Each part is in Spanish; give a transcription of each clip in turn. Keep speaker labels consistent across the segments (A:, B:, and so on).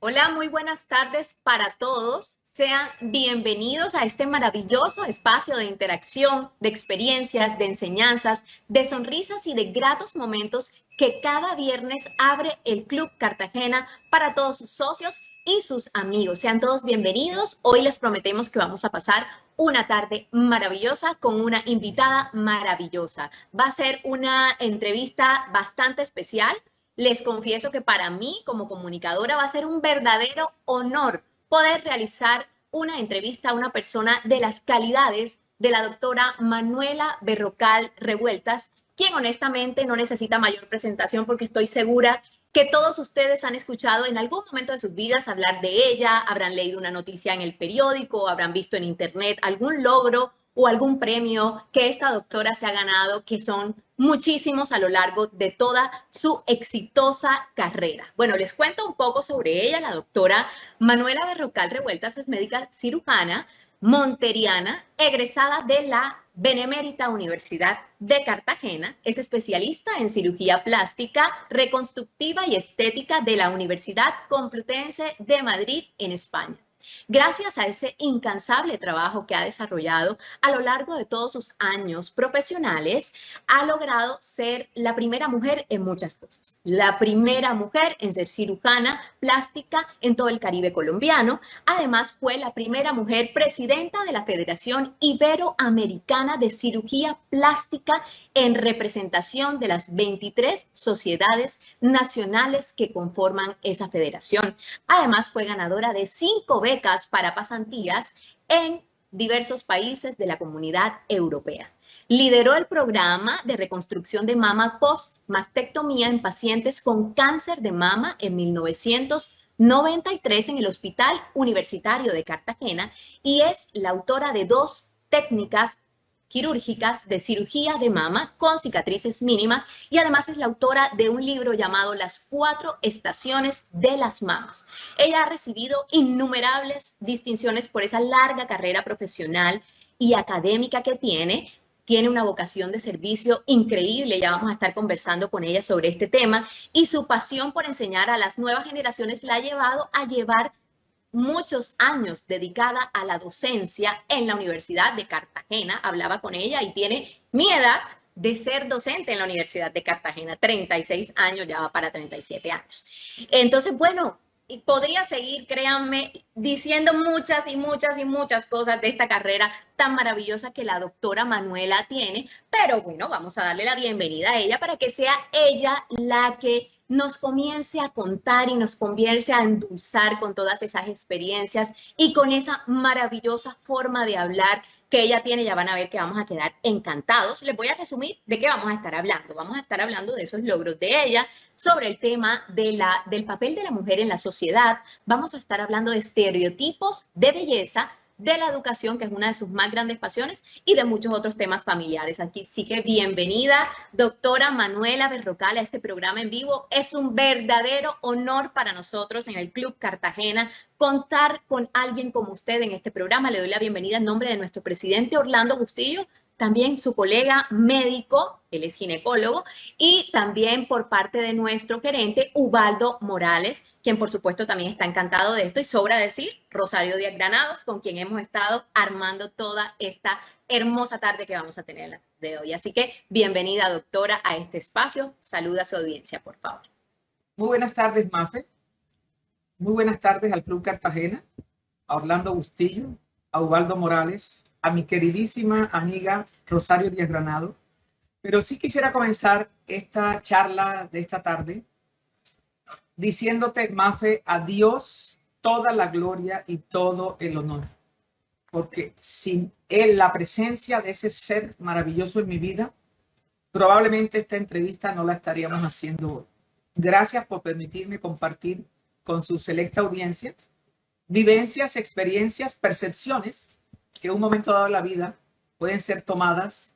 A: Hola, muy buenas tardes para todos. Sean bienvenidos a este maravilloso espacio de interacción, de experiencias, de enseñanzas, de sonrisas y de gratos momentos que cada viernes abre el Club Cartagena para todos sus socios y sus amigos. Sean todos bienvenidos. Hoy les prometemos que vamos a pasar una tarde maravillosa con una invitada maravillosa. Va a ser una entrevista bastante especial. Les confieso que para mí, como comunicadora, va a ser un verdadero honor poder realizar una entrevista a una persona de las calidades de la doctora Manuela Berrocal Revueltas, quien honestamente no necesita mayor presentación porque estoy segura que todos ustedes han escuchado en algún momento de sus vidas hablar de ella, habrán leído una noticia en el periódico, habrán visto en internet algún logro o algún premio que esta doctora se ha ganado, que son muchísimos a lo largo de toda su exitosa carrera. Bueno, les cuento un poco sobre ella. La doctora Manuela Berrocal Revueltas es médica cirujana monteriana, egresada de la Benemérita Universidad de Cartagena, es especialista en cirugía plástica, reconstructiva y estética de la Universidad Complutense de Madrid en España. Gracias a ese incansable trabajo que ha desarrollado a lo largo de todos sus años profesionales, ha logrado ser la primera mujer en muchas cosas. La primera mujer en ser cirujana plástica en todo el Caribe colombiano. Además, fue la primera mujer presidenta de la Federación Iberoamericana de Cirugía Plástica en representación de las 23 sociedades nacionales que conforman esa federación. Además, fue ganadora de 5 becas para pasantías en diversos países de la Comunidad Europea. Lideró el programa de reconstrucción de mama post-mastectomía en pacientes con cáncer de mama en 1993 en el Hospital Universitario de Cartagena y es la autora de 2 técnicas quirúrgicas de cirugía de mama con cicatrices mínimas y además es la autora de un libro llamado Las 4 estaciones de las mamas. Ella ha recibido innumerables distinciones por esa larga carrera profesional y académica que tiene una vocación de servicio increíble, ya vamos a estar conversando con ella sobre este tema, y su pasión por enseñar a las nuevas generaciones la ha llevado a llevar muchos años dedicada a la docencia en la Universidad de Cartagena. Hablaba con ella y tiene mi edad de ser docente en la Universidad de Cartagena, 36 años, ya va para 37 años. Entonces, bueno, podría seguir, créanme, diciendo muchas y muchas y muchas cosas de esta carrera tan maravillosa que la doctora Manuela tiene, pero bueno, vamos a darle la bienvenida a ella para que sea ella la que nos comience a contar y nos comience a endulzar con todas esas experiencias y con esa maravillosa forma de hablar que ella tiene. Ya van a ver que vamos a quedar encantados. Les voy a resumir de qué vamos a estar hablando. Vamos a estar hablando de esos logros de ella, sobre el tema del papel de la mujer en la sociedad. Vamos a estar hablando de estereotipos de belleza, de la educación, que es una de sus más grandes pasiones, y de muchos otros temas familiares. Aquí sí que bienvenida, doctora Manuela Berrocal, a este programa en vivo. Es un verdadero honor para nosotros en el Club Cartagena contar con alguien como usted en este programa. Le doy la bienvenida en nombre de nuestro presidente Orlando Bustillo, también su colega médico, él es ginecólogo, y también por parte de nuestro gerente Ubaldo Morales, quien por supuesto también está encantado de esto, y sobra decir, Rosario Díaz Granados, con quien hemos estado armando toda esta hermosa tarde que vamos a tener de hoy. Así que bienvenida, doctora, a este espacio. Saluda a su audiencia, por favor.
B: Muy buenas tardes, Mafe. Muy buenas tardes al Club Cartagena, a Orlando Bustillo, a Ubaldo Morales, a mi queridísima amiga Rosario Díaz Granado. Pero sí quisiera comenzar esta charla de esta tarde diciéndote, Mafe, a Dios toda la gloria y todo el honor. Porque sin él, la presencia de ese ser maravilloso en mi vida, probablemente esta entrevista no la estaríamos haciendo hoy. Gracias por permitirme compartir con su selecta audiencia vivencias, experiencias, percepciones que en un momento dado de la vida pueden ser tomadas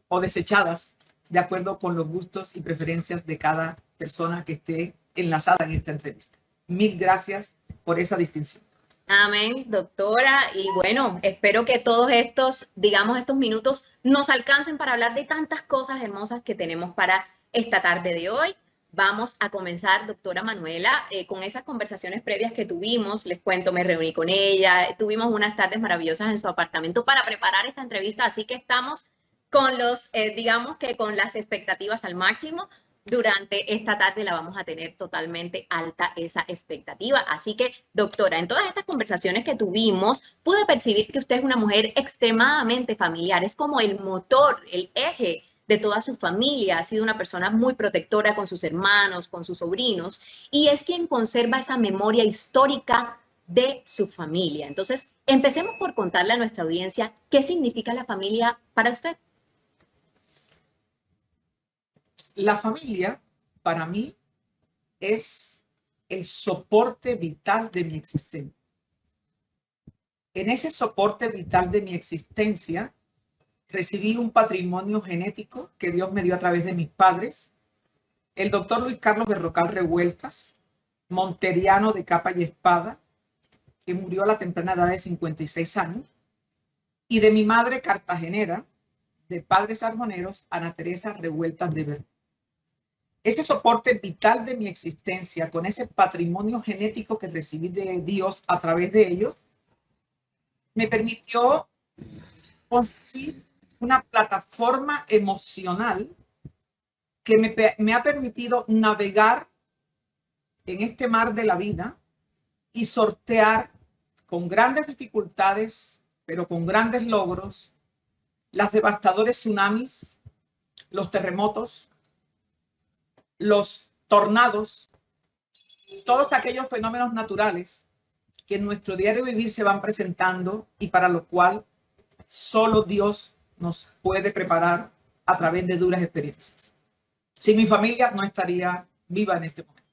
B: o desechadas de acuerdo con los gustos y preferencias de cada persona que esté enlazada en esta entrevista. Mil gracias por esa distinción.
A: Amén, doctora. Y bueno, espero que todos estos, digamos, estos minutos nos alcancen para hablar de tantas cosas hermosas que tenemos para esta tarde de hoy. vamos a comenzar, doctora Manuela, con esas conversaciones previas que tuvimos. Les cuento, me reuní con ella, tuvimos unas tardes maravillosas en su apartamento para preparar esta entrevista, así que estamos con digamos que con las expectativas al máximo. Durante esta tarde la vamos a tener totalmente alta esa expectativa. Así que, doctora, en todas estas conversaciones que tuvimos, pude percibir que usted es una mujer extremadamente familiar, es como el motor, el eje de toda su familia, ha sido una persona muy protectora con sus hermanos, con sus sobrinos, y es quien conserva esa memoria histórica de su familia. Entonces, empecemos por contarle a nuestra audiencia qué significa la familia para usted.
B: La familia, para mí, es el soporte vital de mi existencia. En ese soporte vital de mi existencia, recibí un patrimonio genético que Dios me dio a través de mis padres, el doctor Luis Carlos Berrocal Revueltas, monteriano de capa y espada, que murió a la temprana edad de 56 años, y de mi madre cartagenera, de padres arjoneros, Ana Teresa Revueltas de Ver. Ese soporte vital de mi existencia, con ese patrimonio genético que recibí de Dios a través de ellos, me permitió construir una plataforma emocional que me ha permitido navegar en este mar de la vida y sortear con grandes dificultades, pero con grandes logros, las devastadores tsunamis, los terremotos, los tornados, todos aquellos fenómenos naturales que en nuestro diario vivir se van presentando y para lo cual solo Dios nos puede preparar a través de duras experiencias. Sin mi familia no estaría viva en este momento.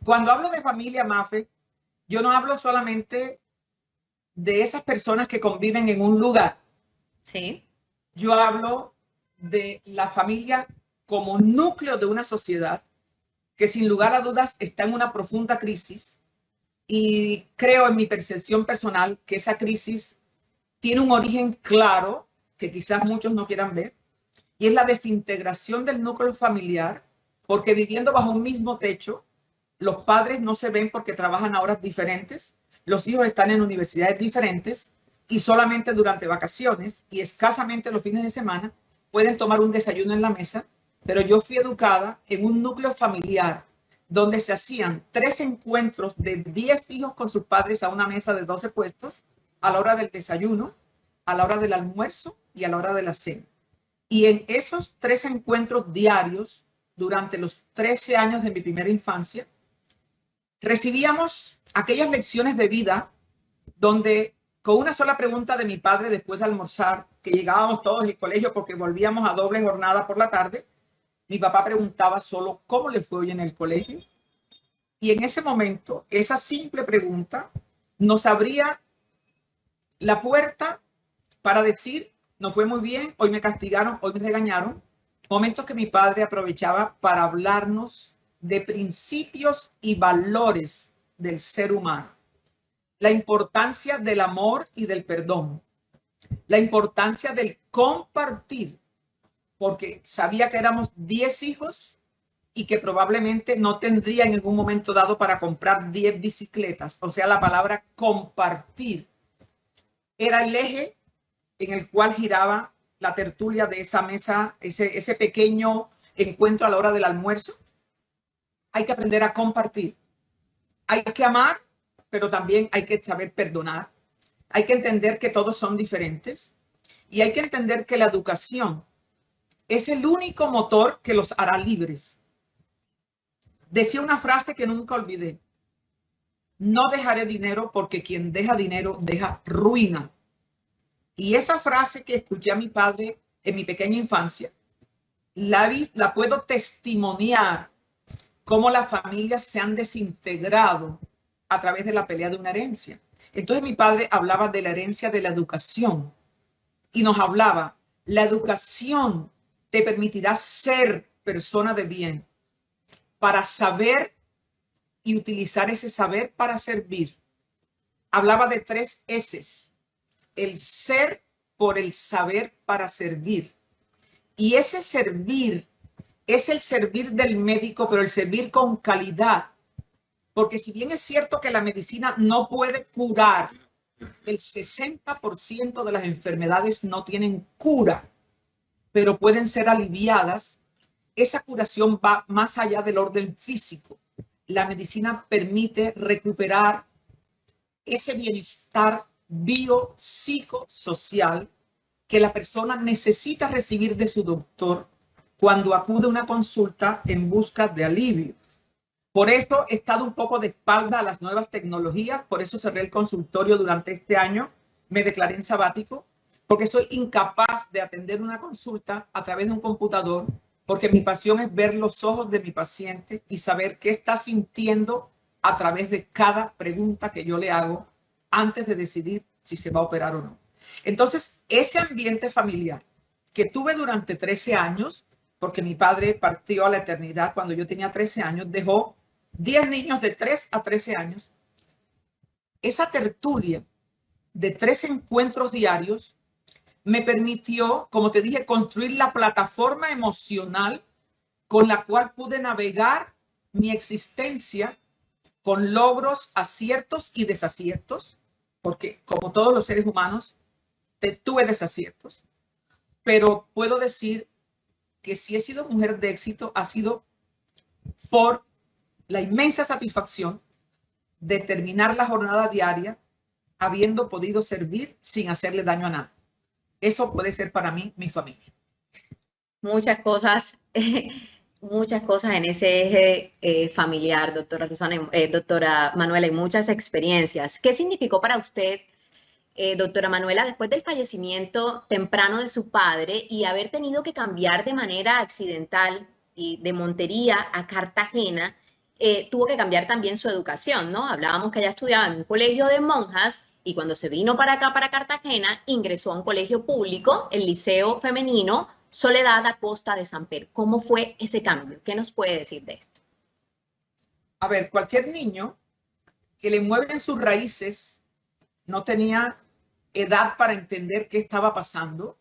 B: Cuando hablo de familia, Mafe, yo no hablo solamente de esas personas que conviven en un lugar.
A: Sí.
B: Yo hablo de la familia como núcleo de una sociedad que sin lugar a dudas está en una profunda crisis, y creo en mi percepción personal que esa crisis tiene un origen claro que quizás muchos no quieran ver, y es la desintegración del núcleo familiar, porque viviendo bajo un mismo techo, los padres no se ven porque trabajan a horas diferentes, los hijos están en universidades diferentes y solamente durante vacaciones y escasamente los fines de semana pueden tomar un desayuno en la mesa. Pero yo fui educada en un núcleo familiar donde se hacían 3 encuentros de 10 hijos con sus padres a una mesa de 12 puestos, a la hora del desayuno, a la hora del almuerzo y a la hora de la cena. Y en esos 3 encuentros diarios, durante los 13 años de mi primera infancia, recibíamos aquellas lecciones de vida donde con una sola pregunta de mi padre después de almorzar, que llegábamos todos al colegio porque volvíamos a doble jornada por la tarde, mi papá preguntaba solo cómo le fue hoy en el colegio. Y en ese momento, esa simple pregunta nos abría la puerta para decir, no fue muy bien, hoy me castigaron, hoy me regañaron. Momentos que mi padre aprovechaba para hablarnos de principios y valores del ser humano. La importancia del amor y del perdón. La importancia del compartir, porque sabía que éramos 10 hijos y que probablemente no tendría en ningún momento dado para comprar 10 bicicletas. O sea, la palabra compartir era el eje en el cual giraba la tertulia de esa mesa, ese pequeño encuentro a la hora del almuerzo. Hay que aprender a compartir. Hay que amar, pero también hay que saber perdonar. Hay que entender que todos son diferentes y hay que entender que la educación es el único motor que los hará libres. Decía una frase que nunca olvidé: no dejaré dinero porque quien deja dinero deja ruina. Y esa frase que escuché a mi padre en mi pequeña infancia, la puedo testimoniar cómo las familias se han desintegrado a través de la pelea de una herencia. Entonces mi padre hablaba de la herencia de la educación y nos hablaba, la educación te permitirá ser persona de bien para saber y utilizar ese saber para servir. Hablaba de 3 S's: el ser por el saber para servir. Y ese servir es el servir del médico, pero el servir con calidad. Porque si bien es cierto que la medicina no puede curar, el 60% de las enfermedades no tienen cura, pero pueden ser aliviadas. Esa curación va más allá del orden físico. La medicina permite recuperar ese bienestar biopsicosocial que la persona necesita recibir de su doctor cuando acude a una consulta en busca de alivio. Por eso he estado un poco de espalda a las nuevas tecnologías, por eso cerré el consultorio durante este año, me declaré en sabático, porque soy incapaz de atender una consulta a través de un computador, porque mi pasión es ver los ojos de mi paciente y saber qué está sintiendo a través de cada pregunta que yo le hago antes de decidir si se va a operar o no. Entonces, ese ambiente familiar que tuve durante 13 años, porque mi padre partió a la eternidad cuando yo tenía 13 años, dejó 10 niños de 3 a 13 años. Esa tertulia de 3 encuentros diarios me permitió, como te dije, construir la plataforma emocional con la cual pude navegar mi existencia con logros, aciertos y desaciertos, porque como todos los seres humanos, tuve desaciertos, pero puedo decir que si he sido mujer de éxito, ha sido por la inmensa satisfacción de terminar la jornada diaria habiendo podido servir sin hacerle daño a nadie. Eso puede ser para mí mi familia.
A: Muchas cosas, muchas cosas en ese eje familiar, doctora Manuela, y muchas experiencias. ¿Qué significó para usted, doctora Manuela, después del fallecimiento temprano de su padre y haber tenido que cambiar de manera accidental y de Montería a Cartagena? Tuvo que cambiar también su educación, ¿no? Hablábamos que ella estudiaba en un colegio de monjas y cuando se vino para acá, para Cartagena, ingresó a un colegio público, el Liceo Femenino Soledad Acosta de Samper. ¿Cómo fue ese cambio? ¿Qué nos puede decir de esto?
B: A ver, cualquier niño que le mueven sus raíces no tenía edad para entender qué estaba pasando,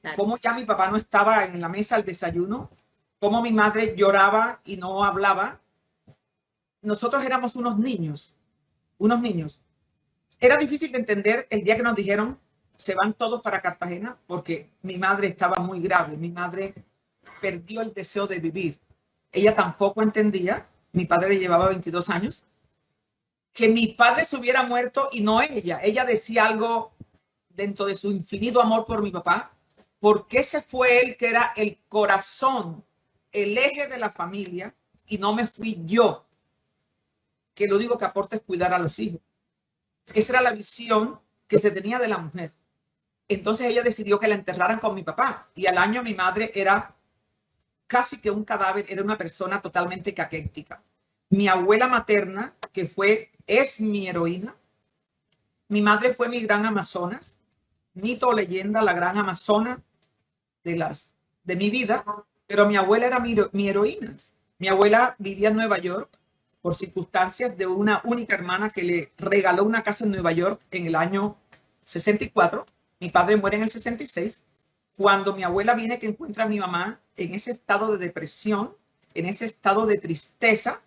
A: Claro.
B: cómo ya mi papá no estaba en la mesa al desayuno, cómo mi madre lloraba y no hablaba. Nosotros éramos unos niños, unos niños. Era difícil de entender el día que nos dijeron se van todos para Cartagena porque mi madre estaba muy grave. Mi madre perdió el deseo de vivir. Ella tampoco entendía, mi padre le llevaba 22 años, que mi padre se hubiera muerto y no ella. Ella decía algo dentro de su infinito amor por mi papá, porque ese fue él que era el corazón, el eje de la familia y no me fui yo, que lo único que aporta es cuidar a los hijos. Esa era la visión que se tenía de la mujer. Entonces ella decidió que la enterraran con mi papá y al año mi madre era casi que un cadáver, era una persona totalmente caquéctica. Mi abuela materna, que es mi heroína, mi madre fue mi gran amazonas, mito o leyenda, la gran amazona de mi vida, pero mi abuela era mi heroína. Mi abuela vivía en Nueva York por circunstancias de una única hermana que le regaló una casa en Nueva York en el año 64. Mi padre muere en el 66. Cuando mi abuela viene que encuentra a mi mamá en ese estado de depresión, en ese estado de tristeza,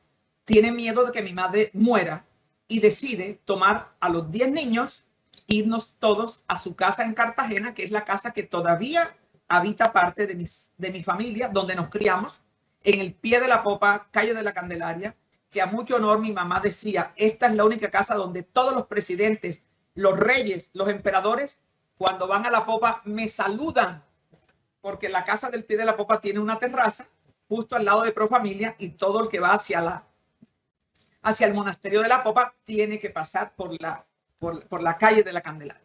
B: tiene miedo de que mi madre muera y decide tomar a los 10 niños, irnos todos a su casa en Cartagena, que es la casa que todavía habita parte de mi familia, donde nos criamos, en el pie de la popa, calle de la Candelaria, que a mucho honor mi mamá decía, esta es la única casa donde todos los presidentes, los reyes, los emperadores, cuando van a la popa me saludan, porque la casa del pie de la popa tiene una terraza justo al lado de Profamilia y todo el que va hacia el monasterio de la popa tiene que pasar por la calle de la Candelaria.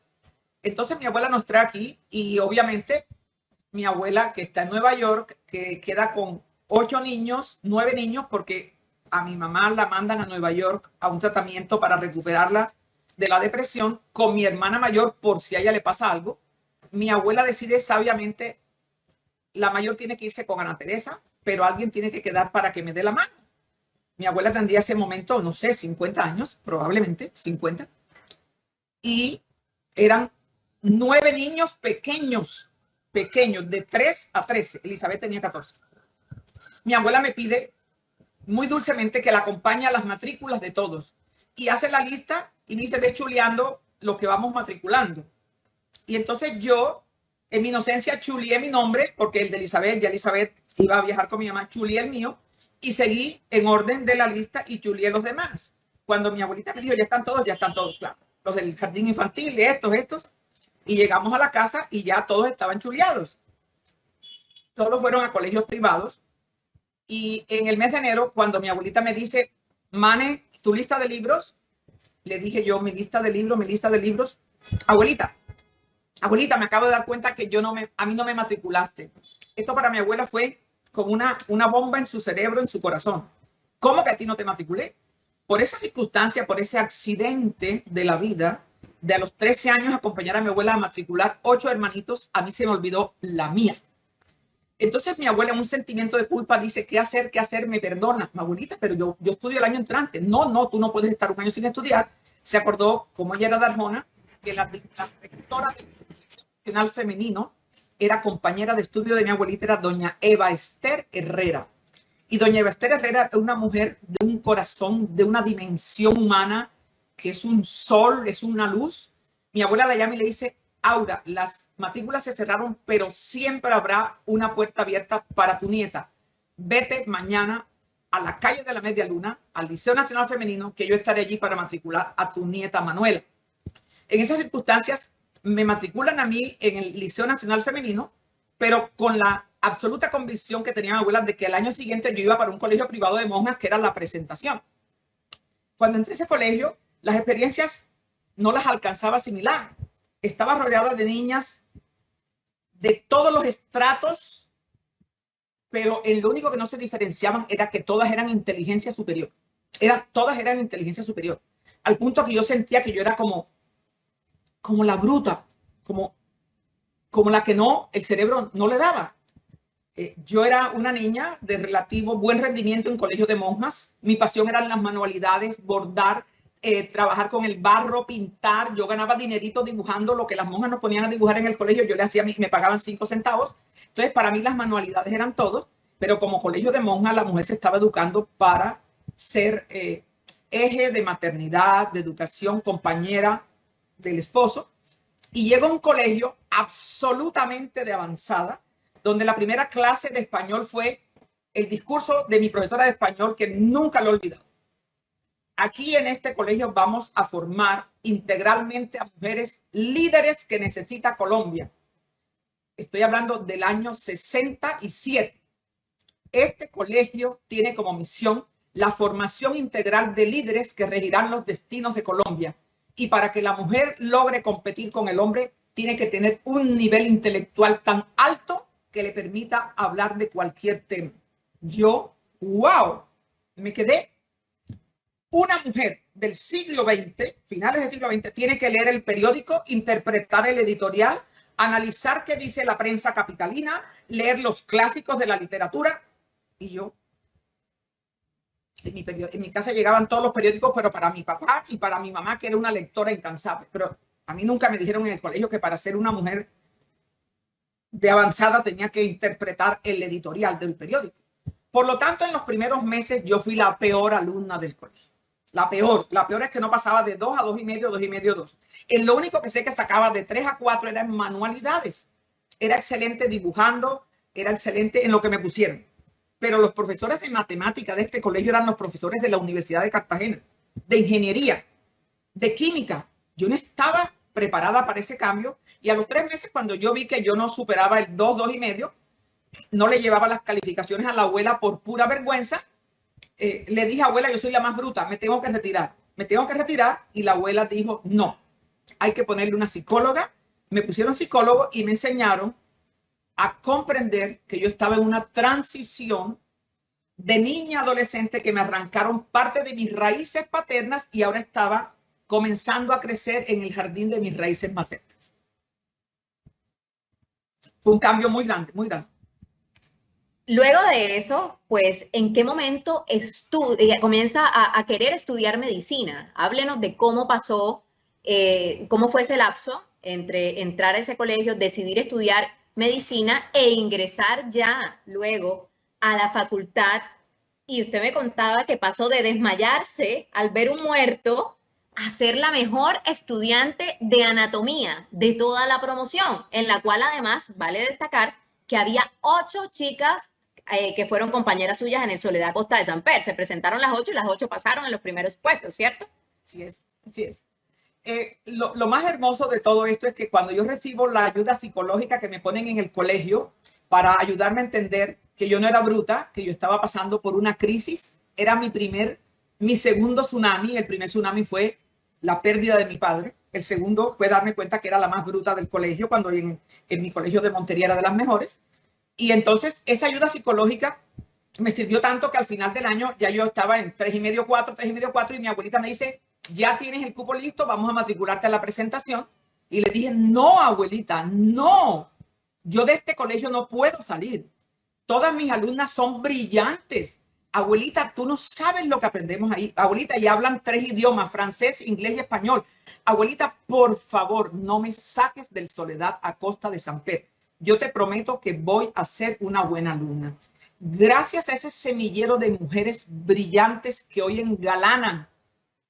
B: Entonces mi abuela nos trae aquí y obviamente mi abuela que está en Nueva York, que queda con 8 niños, 9 niños, porque a mi mamá la mandan a Nueva York a un tratamiento para recuperarla de la depresión, con mi hermana mayor por si a ella le pasa algo. Mi abuela decide sabiamente, la mayor tiene que irse con Ana Teresa, pero alguien tiene que quedar para que me dé la mano. Mi abuela tendría ese momento, no sé, 50 años, probablemente 50. Y eran 9 niños pequeños, pequeños de 3 a 13. Elizabeth tenía 14. Mi abuela me pide muy dulcemente que la acompañe a las matrículas de todos. Y hace la lista y me dice, ve chuleando lo que vamos matriculando. Y entonces yo, en mi inocencia, chuleé mi nombre, porque el de Elizabeth, ya Elizabeth iba a viajar con mi mamá, chuleé el mío, y seguí en orden de la lista y chuleé los demás. Cuando mi abuelita me dijo, ya están todos, claro. Los del jardín infantil, estos. Y llegamos a la casa y ya todos estaban chuleados. Todos fueron a colegios privados. Y en el mes de enero, cuando mi abuelita me dice, Mane, ¿tu lista de libros? Le dije yo, mi lista de libros. Abuelita, me acabo de dar cuenta que a mí no me matriculaste. Esto para mi abuela fue como una bomba en su cerebro, en su corazón. ¿Cómo que a ti no te matriculé? Por esa circunstancia, por ese accidente de la vida, de a los 13 años acompañar a mi abuela a matricular 8 hermanitos, a mí se me olvidó la mía. Entonces mi abuela en un sentimiento de culpa dice, ¿qué hacer? Me perdona. Mi abuelita, pero yo estudio el año entrante. No, tú no puedes estar un año sin estudiar. Se acordó, como ella era de Arjona, que la rectora del Nacional Femenino era compañera de estudio de mi abuelita, era doña Eva Esther Herrera. Y doña Eva Esther Herrera es una mujer de un corazón, de una dimensión humana, que es un sol, es una luz. Mi abuela la llama y le dice, Aura, las matrículas se cerraron, pero siempre habrá una puerta abierta para tu nieta. Vete mañana a la calle de la Media Luna, al Liceo Nacional Femenino, que yo estaré allí para matricular a tu nieta Manuela. En esas circunstancias me matriculan a mí en el Liceo Nacional Femenino, pero con la absoluta convicción que tenía mi abuela de que el año siguiente yo iba para un colegio privado de monjas, que era La Presentación. Cuando entré a ese colegio, las experiencias no las alcanzaba a asimilar. Estaba rodeada de niñas de todos los estratos, pero en lo único que no se diferenciaban era que todas eran inteligencia superior. Todas eran inteligencia superior. Al punto que yo sentía que yo era como la bruta, como la que el cerebro no le daba. Yo era una niña de relativo buen rendimiento en colegio de monjas. Mi pasión eran las manualidades, bordar, trabajar con el barro, pintar. Yo ganaba dinerito dibujando lo que las monjas nos ponían a dibujar en el colegio. Yo le hacía, me pagaban 5 centavos. Entonces, para mí las manualidades eran todo, pero como colegio de monjas, la mujer se estaba educando para ser eje de maternidad, de educación, compañera del esposo. Y llego a un colegio absolutamente de avanzada, donde la primera clase de español fue el discurso de mi profesora de español, que nunca lo he olvidado. Aquí en este colegio vamos a formar integralmente a mujeres líderes que necesita Colombia. Estoy hablando del año 67. Este colegio tiene como misión la formación integral de líderes que regirán los destinos de Colombia. Y para que la mujer logre competir con el hombre, tiene que tener un nivel intelectual tan alto que le permita hablar de cualquier tema. Yo, wow, me quedé. Una mujer del siglo XX, finales del siglo XX, tiene que leer el periódico, interpretar el editorial, analizar qué dice la prensa capitalina, leer los clásicos de la literatura. Y yo, en mi casa llegaban todos los periódicos, pero para mi papá y para mi mamá, que era una lectora incansable. Pero a mí nunca me dijeron en el colegio que para ser una mujer de avanzada tenía que interpretar el editorial del periódico. Por lo tanto, en los primeros meses yo fui la peor alumna del colegio. La peor es que no pasaba de 2 a 2,5, 2. En lo único que sé que sacaba de 3 a 4 era en manualidades. Era excelente dibujando, era excelente en lo que me pusieron. Pero los profesores de matemática de este colegio eran los profesores de la Universidad de Cartagena, de ingeniería, de química. Yo no estaba preparada para ese cambio, y a los 3 meses, cuando yo vi que yo no superaba el 2, 2,5, no le llevaba las calificaciones a la abuela por pura vergüenza, le dije, abuela, yo soy la más bruta, me tengo que retirar, y la abuela dijo, no, hay que ponerle una psicóloga. Me pusieron psicólogo y me enseñaron a comprender que yo estaba en una transición de niña adolescente, que me arrancaron parte de mis raíces paternas y ahora estaba comenzando a crecer en el jardín de mis raíces maternas. Fue un cambio muy grande, muy grande.
A: Luego de eso, pues, ¿en qué momento comienza a querer estudiar medicina? Háblenos de cómo pasó, cómo fue ese lapso entre entrar a ese colegio, decidir estudiar medicina e ingresar ya luego a la facultad. Y usted me contaba que pasó de desmayarse al ver un muerto a ser la mejor estudiante de anatomía de toda la promoción, en la cual además vale destacar que había 8 chicas que fueron compañeras suyas en el Soledad Costa de Samper. Se presentaron las 8 y las 8 pasaron en los primeros puestos, ¿cierto?
B: Así es, así es. Lo más hermoso de todo esto es que cuando yo recibo la ayuda psicológica que me ponen en el colegio para ayudarme a entender que yo no era bruta, que yo estaba pasando por una crisis, era mi segundo tsunami. El primer tsunami fue la pérdida de mi padre. El segundo fue darme cuenta que era la más bruta del colegio, cuando en mi colegio de Montería era de las mejores. Y entonces esa ayuda psicológica me sirvió tanto que al final del año ya yo estaba en 3,5, 4, 3,5, 4, y mi abuelita me dice, ya tienes el cupo listo, vamos a matricularte a la presentación. Y le dije, no, abuelita, no, yo de este colegio no puedo salir. Todas mis alumnas son brillantes. Abuelita, tú no sabes lo que aprendemos ahí. Abuelita, y hablan 3 idiomas, francés, inglés y español. Abuelita, por favor, no me saques del Soledad a Costa de Samper. Yo te prometo que voy a ser una buena alumna. Gracias a ese semillero de mujeres brillantes que hoy engalanan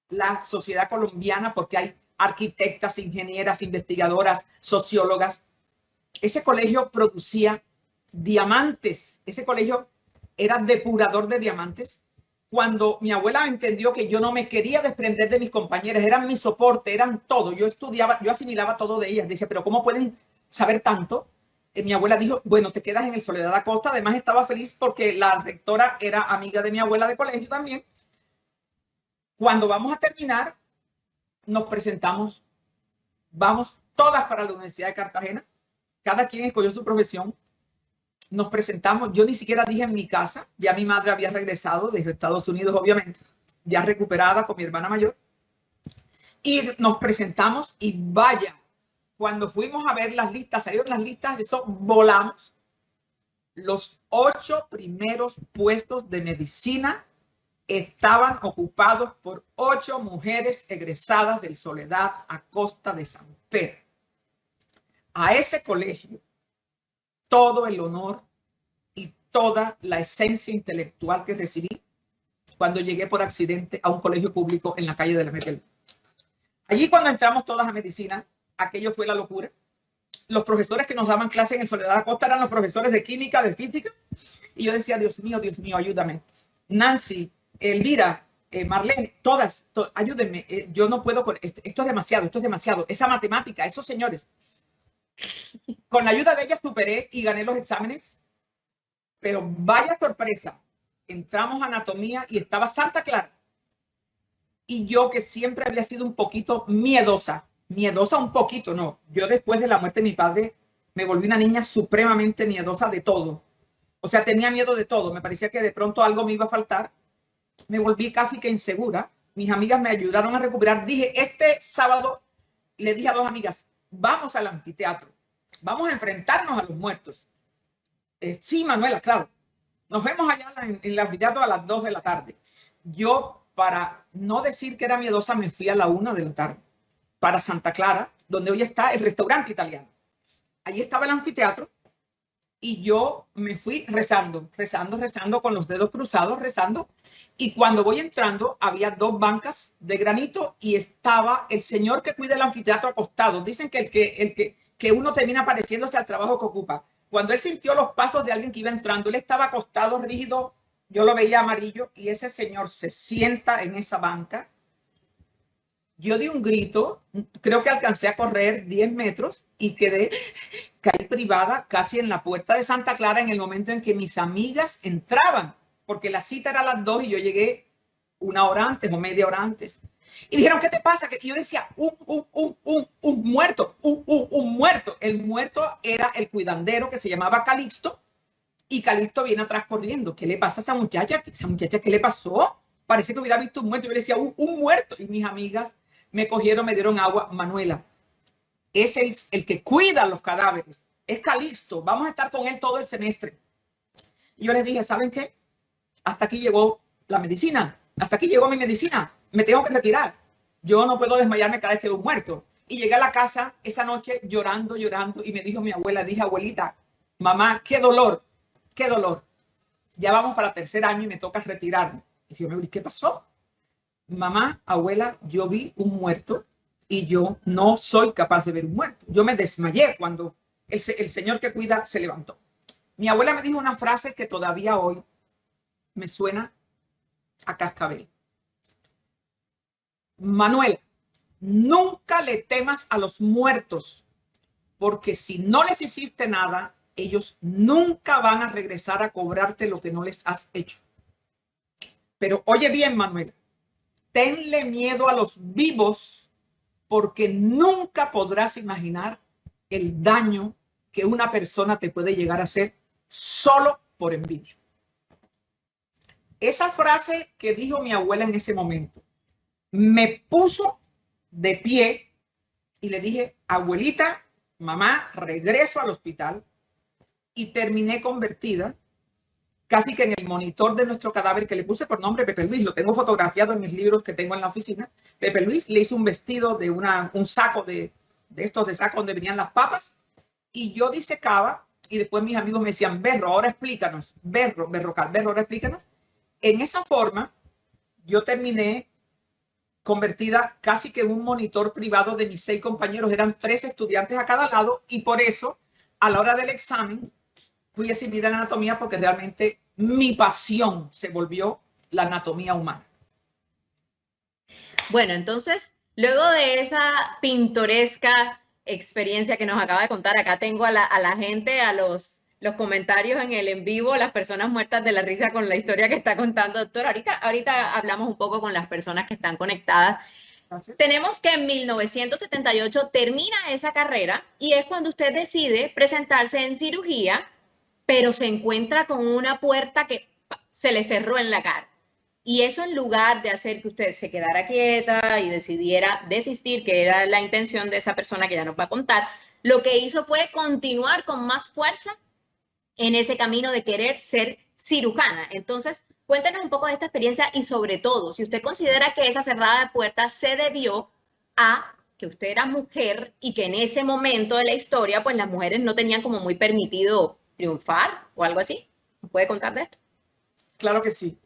B: la sociedad colombiana, porque hay arquitectas, ingenieras, investigadoras, sociólogas. Ese colegio producía diamantes. Ese colegio era depurador de diamantes. Cuando mi abuela entendió que yo no me quería desprender de mis compañeras, eran mi soporte, eran todo. Yo estudiaba, yo asimilaba todo de ellas. Dice, pero ¿cómo pueden saber tanto? Mi abuela dijo, bueno, te quedas en el Soledad Acosta. Además estaba feliz porque la rectora era amiga de mi abuela de colegio también. Cuando vamos a terminar, nos presentamos, vamos todas para la Universidad de Cartagena, cada quien escogió su profesión, nos presentamos, yo ni siquiera dije en mi casa, ya mi madre había regresado desde Estados Unidos, obviamente, ya recuperada con mi hermana mayor, y nos presentamos y vaya, cuando fuimos a ver las listas, salieron las listas, eso volamos. Los 8 primeros puestos de medicina estaban ocupados por 8 mujeres egresadas del Soledad Acosta de Samper. A ese colegio, todo el honor y toda la esencia intelectual que recibí cuando llegué por accidente a un colegio público en la calle de la Metel. Allí cuando entramos todas a medicina, aquello fue la locura. Los profesores que nos daban clase en el Soledad Acosta eran los profesores de química, de física, y yo decía, Dios mío, ayúdame. Nancy, Elvira, Marlene, todas, ayúdenme, yo no puedo con esto, esto es demasiado, esa matemática, esos señores. Con la ayuda de ellas superé y gané los exámenes, pero vaya sorpresa, entramos a anatomía y estaba Santa Clara. Y yo, que siempre había sido un poquito miedosa un poquito, no. Yo después de la muerte de mi padre me volví una niña supremamente miedosa de todo. O sea, tenía miedo de todo. Me parecía que de pronto algo me iba a faltar. Me volví casi que insegura. Mis amigas me ayudaron a recuperar. Dije, este sábado le dije a 2 amigas, vamos al anfiteatro. Vamos a enfrentarnos a los muertos. Sí, Manuela, claro. Nos vemos allá en el anfiteatro a las 2 de la tarde. Yo, para no decir que era miedosa, me fui a la 1 de la tarde para Santa Clara, donde hoy está el restaurante italiano. Allí estaba el anfiteatro y yo me fui rezando con los dedos cruzados, rezando. Y cuando voy entrando, había 2 bancas de granito y estaba el señor que cuida el anfiteatro acostado. Dicen que uno termina pareciéndose al trabajo que ocupa. Cuando él sintió los pasos de alguien que iba entrando, él estaba acostado, rígido, yo lo veía amarillo, y ese señor se sienta en esa banca. Yo di un grito, creo que alcancé a correr 10 metros y caí privada casi en la puerta de Santa Clara en el momento en que mis amigas entraban, porque la cita era a las 2 y yo llegué 1 hora antes o media hora antes. Y dijeron, ¿qué te pasa? Y yo decía, un muerto, un muerto. El muerto era el cuidandero que se llamaba Calixto, y Calixto viene atrás corriendo. ¿Qué le pasa a esa muchacha? ¿Esa muchacha qué le pasó? Parece que hubiera visto un muerto. Yo le decía, un muerto. Y mis amigas me cogieron, me dieron agua. Manuela, es el que cuida los cadáveres. Es Calixto. Vamos a estar con él todo el semestre. Y yo les dije, ¿saben qué? Hasta aquí llegó la medicina. Hasta aquí llegó mi medicina. Me tengo que retirar. Yo no puedo desmayarme cada vez que veo un muerto. Y llegué a la casa esa noche llorando, llorando, y me dijo mi abuela, dije, abuelita, mamá, qué dolor, qué dolor. Ya vamos para tercer año y me toca retirarme. Y yo, ¿qué pasó? Mamá, abuela, yo vi un muerto y yo no soy capaz de ver un muerto. Yo me desmayé cuando el señor que cuida se levantó. Mi abuela me dijo una frase que todavía hoy me suena a cascabel. Manuel, nunca le temas a los muertos, porque si no les hiciste nada, ellos nunca van a regresar a cobrarte lo que no les has hecho. Pero oye bien, Manuel, tenle miedo a los vivos, porque nunca podrás imaginar el daño que una persona te puede llegar a hacer solo por envidia. Esa frase que dijo mi abuela en ese momento me puso de pie y le dije, abuelita, mamá, regreso al hospital, y terminé convertida casi que en el monitor de nuestro cadáver, que le puse por nombre Pepe Luis. Lo tengo fotografiado en mis libros que tengo en la oficina. Pepe Luis, le hice un vestido de un saco de estos de saco donde venían las papas, y yo disecaba, y después mis amigos me decían, Berro, ahora explícanos, Berro, ahora explícanos. En esa forma, yo terminé convertida casi que en un monitor privado de mis 6 compañeros. Eran 3 estudiantes a cada lado, y por eso, a la hora del examen, fui exhibida en anatomía, porque realmente mi pasión se volvió la anatomía humana.
A: Bueno, entonces, luego de esa pintoresca experiencia que nos acaba de contar, acá tengo a la gente, a los comentarios en el en vivo, las personas muertas de la risa con la historia que está contando, doctor. Ahorita hablamos un poco con las personas que están conectadas. Gracias. Tenemos que en 1978 termina esa carrera y es cuando usted decide presentarse en cirugía, pero se encuentra con una puerta que se le cerró en la cara. Y eso, en lugar de hacer que usted se quedara quieta y decidiera desistir, que era la intención de esa persona que ya nos va a contar, lo que hizo fue continuar con más fuerza en ese camino de querer ser cirujana. Entonces, cuéntenos un poco de esta experiencia y, sobre todo, si usted considera que esa cerrada de puertas se debió a que usted era mujer y que en ese momento de la historia, pues las mujeres no tenían como muy permitido triunfar o algo así. ¿Me puede contar de esto?
B: Claro que sí.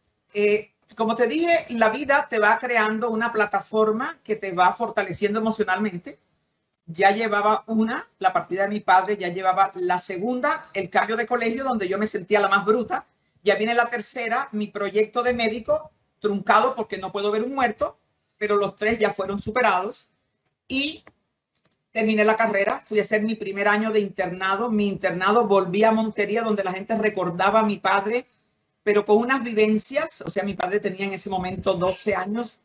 B: Como te dije, la vida te va creando una plataforma que te va fortaleciendo emocionalmente. Ya llevaba la partida de mi padre, ya llevaba la segunda, el cambio de colegio, donde yo me sentía la más bruta. Ya viene la tercera, mi proyecto de médico, truncado porque no puedo ver un muerto, pero los 3 ya fueron superados. Y terminé la carrera, fui a hacer mi primer año de internado. Mi internado, volví a Montería, donde la gente recordaba a mi padre, pero con unas vivencias. O sea, mi padre tenía en ese momento 11 años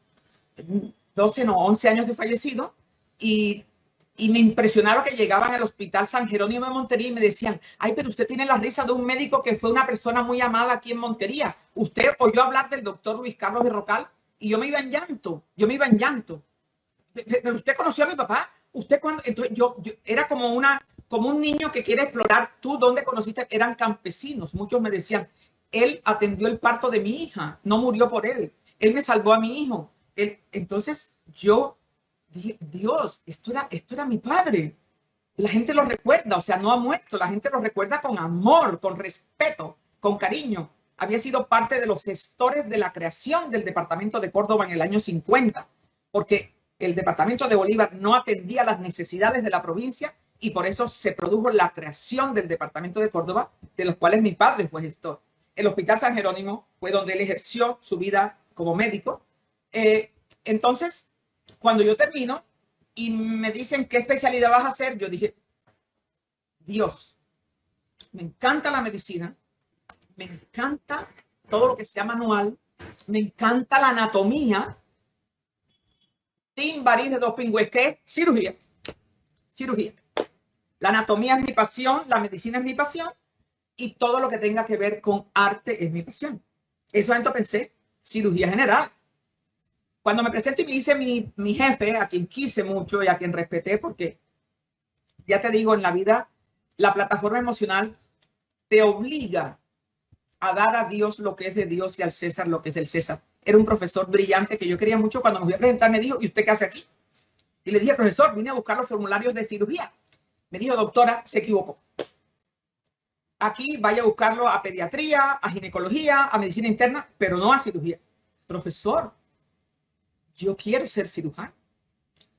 B: de fallecido, y me impresionaba que llegaban al Hospital San Jerónimo de Montería y me decían, ay, pero usted tiene la risa de un médico que fue una persona muy amada aquí en Montería. Usted oyó hablar del doctor Luis Carlos Berrocal, y yo me iba en llanto, Pero usted conoció a mi papá, usted cuando, entonces yo era como un niño que quiere explorar. ¿Tú dónde conociste? Eran campesinos, muchos me decían, él atendió el parto de mi hija, no murió por él me salvó a mi hijo. Entonces yo dije, Dios, esto era mi padre. La gente lo recuerda, o sea, no ha muerto, la gente lo recuerda con amor, con respeto, con cariño. Había sido parte de los gestores de la creación del departamento de Córdoba en el año 50, porque el departamento de Bolívar no atendía las necesidades de la provincia, y por eso se produjo la creación del departamento de Córdoba, de los cuales mi padre fue gestor. El Hospital San Jerónimo fue donde él ejerció su vida como médico. Entonces, cuando yo termino y me dicen qué especialidad vas a hacer, yo dije, Dios, me encanta la medicina, me encanta todo lo que sea manual, me encanta la anatomía. Tim Barín de dos pingües, ¿qué es? Cirugía. La anatomía es mi pasión, la medicina es mi pasión, y todo lo que tenga que ver con arte es mi pasión. Eso entonces pensé, cirugía general. Cuando me presento y me dice mi jefe, a quien quise mucho y a quien respeté, porque ya te digo, en la vida, la plataforma emocional te obliga a dar a Dios lo que es de Dios y al César lo que es del César. Era un profesor brillante que yo quería mucho. Cuando me fui a presentar me dijo, ¿y usted qué hace aquí? Y le dije, profesor, vine a buscar los formularios de cirugía. Me dijo, doctora, se equivocó. Aquí vaya a buscarlo a pediatría, a ginecología, a medicina interna, pero no a cirugía. Profesor, yo quiero ser cirujano.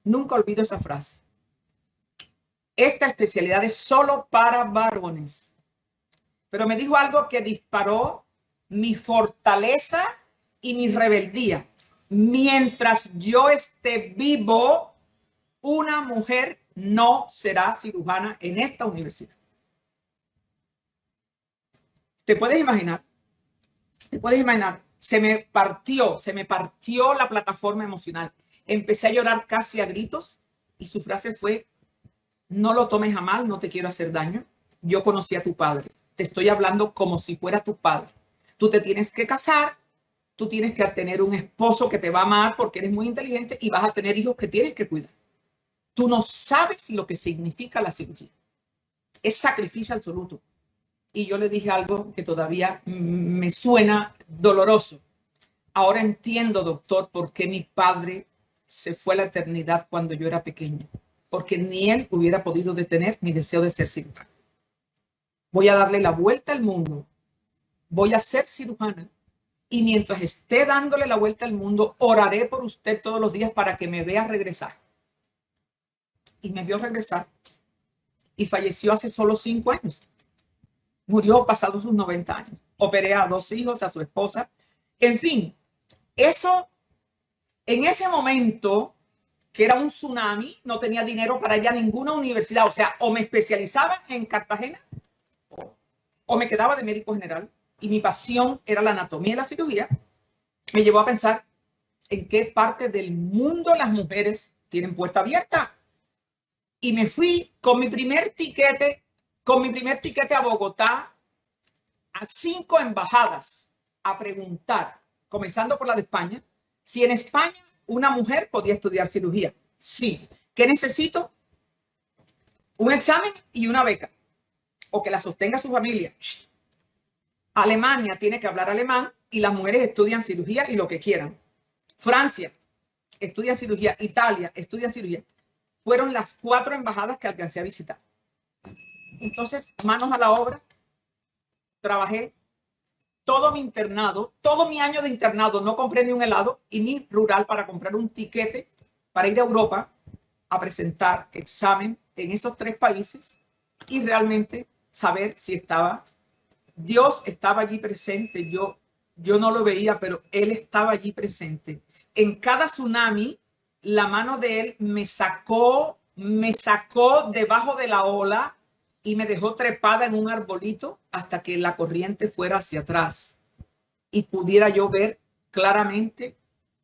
B: Nunca olvido esa frase. Esta especialidad es solo para varones. Pero me dijo algo que disparó mi fortaleza y mi rebeldía. Mientras yo esté vivo, una mujer no será cirujana en esta universidad. ¿Te puedes imaginar? ¿Te puedes imaginar? Se me partió la plataforma emocional. Empecé a llorar casi a gritos y su frase fue, no lo tomes a mal, no te quiero hacer daño. Yo conocí a tu padre. Te estoy hablando como si fuera tu padre. Tú te tienes que casar, tú tienes que tener un esposo que te va a amar porque eres muy inteligente y vas a tener hijos que tienes que cuidar. Tú no sabes lo que significa la cirugía. Es sacrificio absoluto. Y yo le dije algo que todavía me suena doloroso. Ahora entiendo, doctor, por qué mi padre se fue a la eternidad cuando yo era pequeño. Porque ni él hubiera podido detener mi deseo de ser cirujana. Voy a darle la vuelta al mundo. Voy a ser cirujana. Y mientras esté dándole la vuelta al mundo, oraré por usted todos los días para que me vea regresar. Y me vio regresar. Y falleció hace solo 5 años. Murió pasados sus 90 años. Operé a 2 hijos, a su esposa. En fin, eso, en ese momento, que era un tsunami, no tenía dinero para ir a ninguna universidad. O sea, o me especializaba en Cartagena o me quedaba de médico general. Y mi pasión era la anatomía y la cirugía. Me llevó a pensar en qué parte del mundo las mujeres tienen puerta abierta. Y me fui con mi primer tiquete a Bogotá, a 5 embajadas, a preguntar, comenzando por la de España, si en España una mujer podía estudiar cirugía. Sí. ¿Qué necesito? Un examen y una beca. O que la sostenga su familia. Alemania tiene que hablar alemán y las mujeres estudian cirugía y lo que quieran. Francia estudia cirugía. Italia estudia cirugía. Fueron las 4 embajadas que alcancé a visitar. Entonces, manos a la obra. Trabajé todo mi internado, todo mi año de internado, no compré ni un helado y ni rural para comprar un tiquete para ir a Europa a presentar examen en esos 3 países y realmente saber si Dios estaba allí presente. Yo no lo veía, pero Él estaba allí presente. En cada tsunami, la mano de Él me sacó debajo de la ola y me dejó trepada en un arbolito hasta que la corriente fuera hacia atrás y pudiera yo ver claramente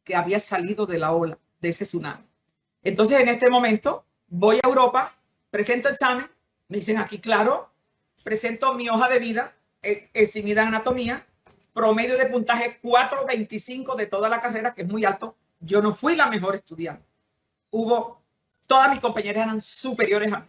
B: que había salido de la ola, de ese tsunami. Entonces, en este momento, voy a Europa, presento examen, me dicen aquí, claro, presento mi hoja de vida, eximida en anatomía, promedio de puntaje 4.25 de toda la carrera, que es muy alto. Yo no fui la mejor estudiante. Todas mis compañeras eran superiores a mí,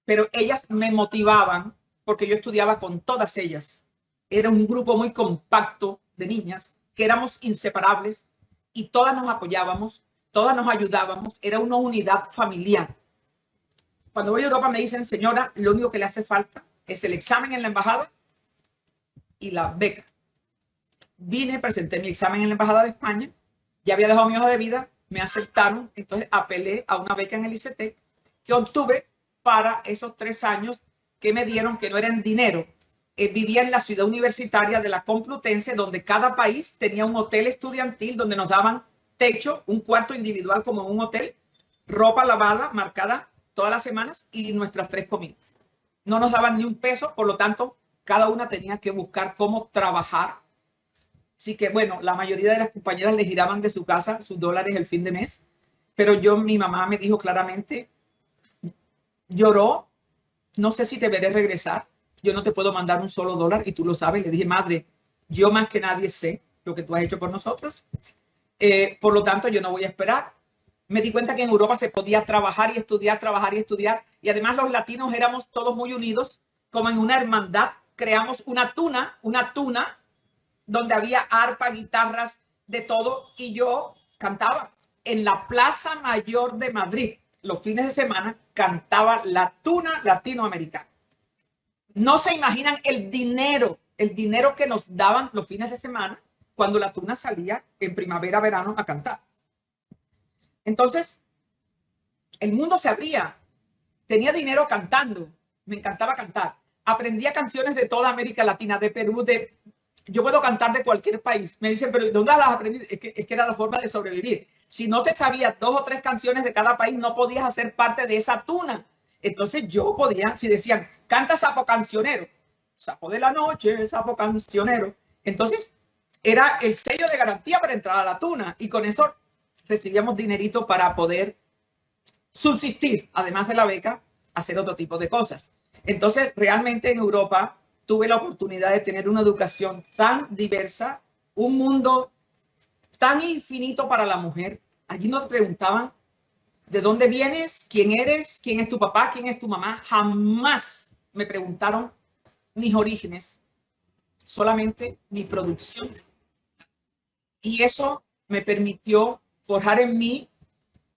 B: pero ellas me motivaban porque yo estudiaba con todas ellas. Era un grupo muy compacto de niñas que éramos inseparables y todas nos apoyábamos, todas nos ayudábamos. Era una unidad familiar. Cuando voy a Europa me dicen, señora, lo único que le hace falta es el examen en la embajada y la beca. Vine, presenté mi examen en la embajada de España, ya había dejado mi hoja de vida, me aceptaron, entonces apelé a una beca en el ICT que obtuve para esos 3 años que me dieron, que no eran dinero. Vivía en la ciudad universitaria de la Complutense, donde cada país tenía un hotel estudiantil donde nos daban techo, un cuarto individual como en un hotel, ropa lavada, marcada todas las semanas y nuestras 3 comidas. No nos daban ni un peso, por lo tanto, cada una tenía que buscar cómo trabajar. Así que, bueno, la mayoría de las compañeras le giraban de su casa sus dólares el fin de mes, pero mi mamá me dijo claramente, lloró, no sé si te veré regresar, yo no te puedo mandar un solo dólar y tú lo sabes. Le dije, madre, yo más que nadie sé lo que tú has hecho por nosotros, por lo tanto yo no voy a esperar. Me di cuenta que en Europa se podía trabajar y estudiar, y además los latinos éramos todos muy unidos, como en una hermandad. Creamos una tuna donde había arpa, guitarras, de todo, y yo cantaba. en la Plaza Mayor de Madrid, los fines de semana, cantaba la tuna latinoamericana. No se imaginan el dinero que nos daban los fines de semana cuando la tuna salía en primavera, verano a cantar. Entonces, el mundo se abría. Tenía dinero cantando. Me encantaba cantar. Aprendía canciones de toda América Latina, de Perú, yo puedo cantar de cualquier país. Me dicen, pero ¿de dónde las aprendí? Es que era la forma de sobrevivir. Si no te sabías 2 o 3 canciones de cada país, no podías hacer parte de esa tuna. Entonces yo podía, si decían, canta Sapo Cancionero, Sapo de la Noche, Sapo Cancionero. Entonces era el sello de garantía para entrar a la tuna y con eso recibíamos dinerito para poder subsistir, además de la beca, hacer otro tipo de cosas. Entonces, realmente en Europa tuve la oportunidad de tener una educación tan diversa, un mundo tan infinito para la mujer. Allí nos preguntaban de dónde vienes, quién eres, quién es tu papá, quién es tu mamá. Jamás me preguntaron mis orígenes, solamente mi producción. Y eso me permitió forjar en mí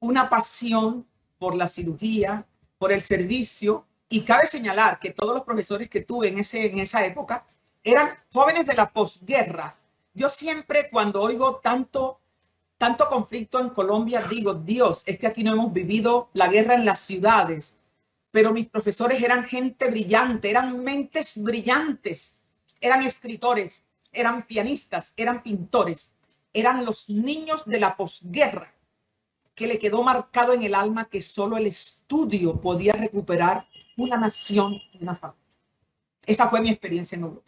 B: una pasión por la cirugía, por el servicio. Y cabe señalar que todos los profesores que tuve en esa época eran jóvenes de la posguerra. Yo siempre cuando oigo tanto conflicto en Colombia, digo, Dios, es que aquí no hemos vivido la guerra en las ciudades, pero mis profesores eran gente brillante, eran mentes brillantes, eran escritores, eran pianistas, eran pintores, eran los niños de la posguerra que le quedó marcado en el alma que solo el estudio podía recuperar una nación, una familia. Esa fue mi experiencia en Europa.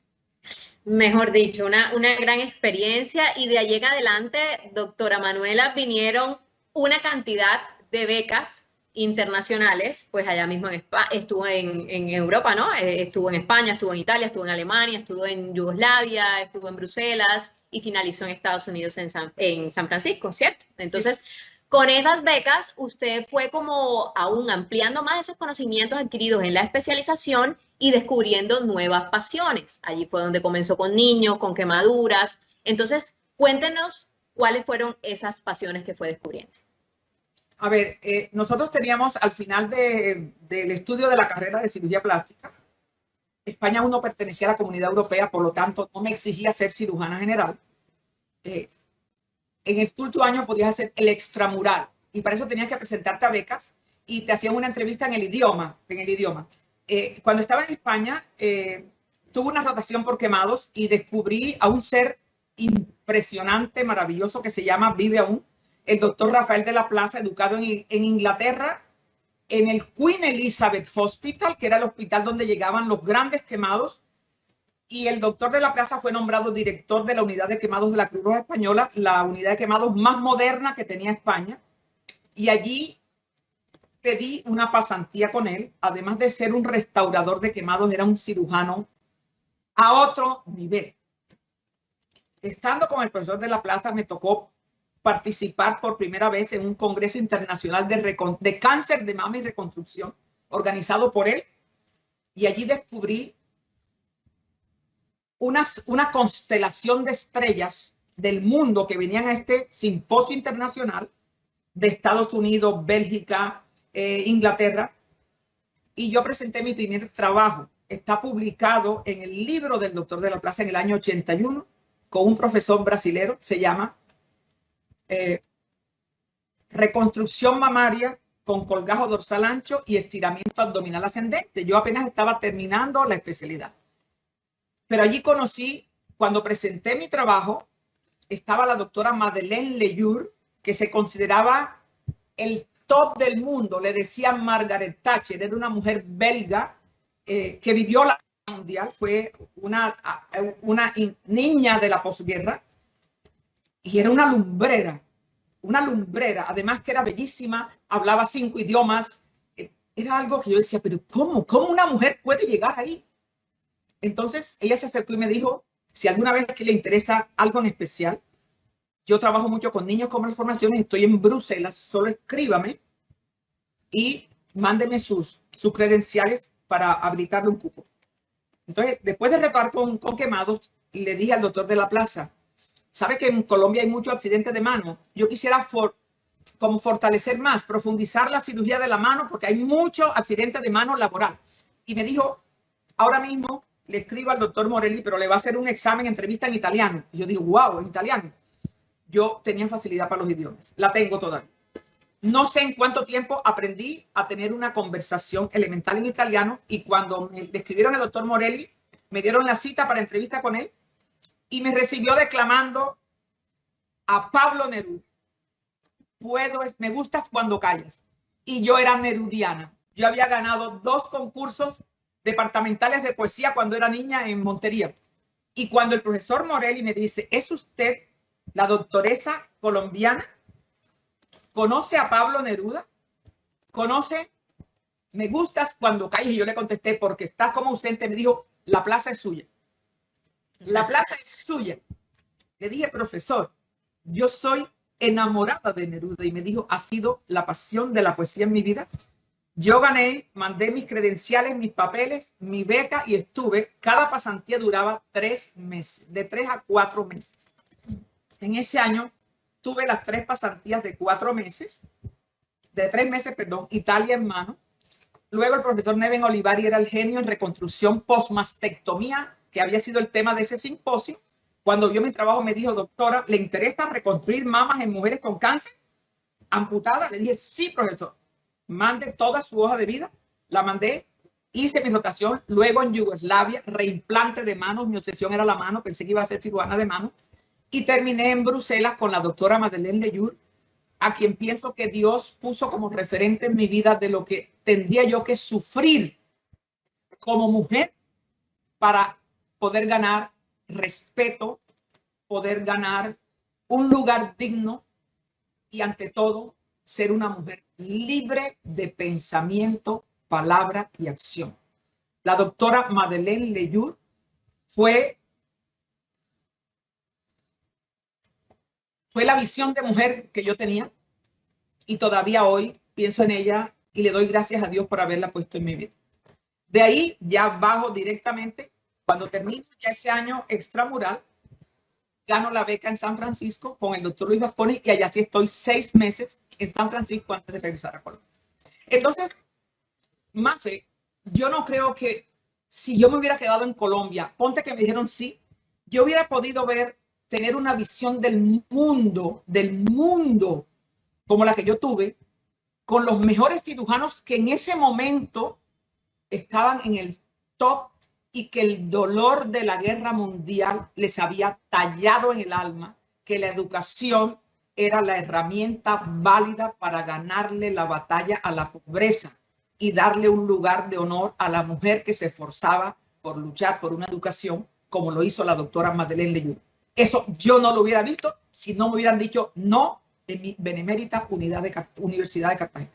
A: Mejor dicho, una gran experiencia y de allí en adelante, doctora Manuela, vinieron una cantidad de becas internacionales, pues allá mismo estuvo en Europa, ¿no? Estuvo en España, estuvo en Italia, estuvo en Alemania, estuvo en Yugoslavia, estuvo en Bruselas y finalizó en Estados Unidos en San Francisco, ¿cierto? Entonces, sí. Con esas becas, usted fue como aún ampliando más esos conocimientos adquiridos en la especialización y descubriendo nuevas pasiones. Allí fue donde comenzó con niños, con quemaduras. Entonces, cuéntenos cuáles fueron esas pasiones que fue descubriendo.
B: A ver, nosotros teníamos al final del estudio de la carrera de cirugía plástica, España aún no pertenecía a la Comunidad Europea, por lo tanto no me exigía ser cirujana general. En este último año podías hacer el extramural y para eso tenías que presentarte a becas y te hacían una entrevista en el idioma. Cuando estaba en España, tuve una rotación por quemados y descubrí a un ser impresionante, maravilloso, que se llama, vive aún, el doctor Rafael de la Plaza, educado en Inglaterra, en el Queen Elizabeth Hospital, que era el hospital donde llegaban los grandes quemados, y el doctor de la Plaza fue nombrado director de la unidad de quemados de la Cruz Roja Española, la unidad de quemados más moderna que tenía España, y allí pedí una pasantía con él. Además de ser un restaurador de quemados, era un cirujano a otro nivel. Estando con el profesor de la Plaza, me tocó participar por primera vez en un congreso internacional de cáncer de mama y reconstrucción organizado por él, y allí descubrí una constelación de estrellas del mundo que venían a este simposio internacional de Estados Unidos, Bélgica, Inglaterra, y yo presenté mi primer trabajo. Está publicado en el libro del doctor de la Plaza en el año 81 con un profesor brasilero, se llama Reconstrucción mamaria con colgajo dorsal ancho y estiramiento abdominal ascendente. Yo apenas estaba terminando la especialidad. Pero allí conocí, cuando presenté mi trabajo, estaba la doctora Madeleine Leyure, que se consideraba el top del mundo. Le decían Margaret Thatcher, era una mujer belga que vivió la guerra mundial, fue una niña de la posguerra y era una lumbrera, además que era bellísima, hablaba 5 idiomas. Era algo que yo decía, pero ¿cómo una mujer puede llegar ahí? Entonces ella se acercó y me dijo, si alguna vez que le interesa algo en especial, yo trabajo mucho con niños con malformaciones, estoy en Bruselas, solo escríbame y mándeme sus credenciales para habilitarle un cupo. Entonces, después de reparar con quemados, le dije al doctor de la Plaza, ¿sabe que en Colombia hay muchos accidentes de mano? Yo quisiera como fortalecer más, profundizar la cirugía de la mano, porque hay muchos accidentes de mano laboral. Y me dijo, ahora mismo le escribo al doctor Morelli, pero le va a hacer un examen, entrevista en italiano. Y yo digo, wow, en italiano. Yo tenía facilidad para los idiomas, la tengo todavía. No sé en cuánto tiempo aprendí a tener una conversación elemental en italiano, y cuando me escribieron al doctor Morelli, me dieron la cita para entrevista con él y me recibió declamando a Pablo Neruda. Me gustas cuando callas. Y yo era nerudiana. Yo había ganado 2 concursos departamentales de poesía cuando era niña en Montería. Y cuando el profesor Morelli me dice, ¿es usted la doctoresa colombiana? ¿Conoce a Pablo Neruda? ¿Conoce Me gustas cuando calles? Y yo le contesté, porque estás como ausente. Me dijo, la plaza es suya. La plaza es suya. Le dije, profesor, yo soy enamorada de Neruda. Y me dijo, ha sido la pasión de la poesía en mi vida. Yo gané, mandé mis credenciales, mis papeles, mi beca y estuve. Cada pasantía duraba 3 meses, de 3 a 4 meses. En ese año tuve las 3 pasantías de 4 meses, de 3 meses, perdón, Italia en mano. Luego el profesor Neven Olivari era el genio en reconstrucción postmastectomía, que había sido el tema de ese simposio. Cuando vio mi trabajo me dijo, doctora, ¿le interesa reconstruir mamas en mujeres con cáncer amputadas? Le dije, sí, profesor. Mande toda su hoja de vida. La mandé, hice mi rotación. Luego en Yugoslavia, reimplante de manos. Mi obsesión era la mano. Pensé que iba a ser cirujana de manos. Y terminé en Bruselas con la doctora Madeleine Leyur, a quien pienso que Dios puso como referente en mi vida de lo que tendría yo que sufrir como mujer para poder ganar respeto, poder ganar un lugar digno y, ante todo, ser una mujer libre de pensamiento, palabra y acción. La doctora Madeleine Leyur fue la visión de mujer que yo tenía, y todavía hoy pienso en ella y le doy gracias a Dios por haberla puesto en mi vida. De ahí ya bajo directamente. Cuando termino ya ese año extramural, gano la beca en San Francisco con el doctor Luis Vasconi, y allá sí estoy 6 meses en San Francisco antes de regresar a Colombia. Entonces, Mafe, yo no creo que si yo me hubiera quedado en Colombia, ponte que me dijeron sí, yo hubiera podido tener una visión del mundo, como la que yo tuve, con los mejores cirujanos que en ese momento estaban en el top, y que el dolor de la guerra mundial les había tallado en el alma, que la educación era la herramienta válida para ganarle la batalla a la pobreza y darle un lugar de honor a la mujer que se esforzaba por luchar por una educación, como lo hizo la doctora Madeleine Leyur. Eso yo no lo hubiera visto si no me hubieran dicho no en mi benemérita Universidad de Cartagena.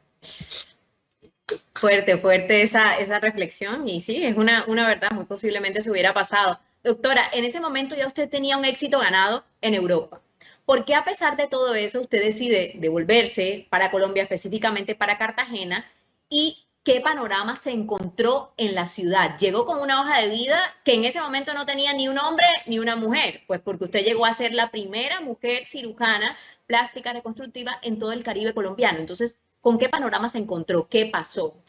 A: Fuerte esa reflexión, y sí, es una verdad, muy posiblemente se hubiera pasado. Doctora, en ese momento ya usted tenía un éxito ganado en Europa. ¿Por qué, a pesar de todo eso, usted decide devolverse para Colombia, específicamente para Cartagena? ¿Y qué panorama se encontró en la ciudad? Llegó con una hoja de vida que en ese momento no tenía ni un hombre ni una mujer, pues porque usted llegó a ser la primera mujer cirujana plástica reconstructiva en todo el Caribe colombiano. Entonces, ¿con qué panorama se encontró? ¿Qué pasó?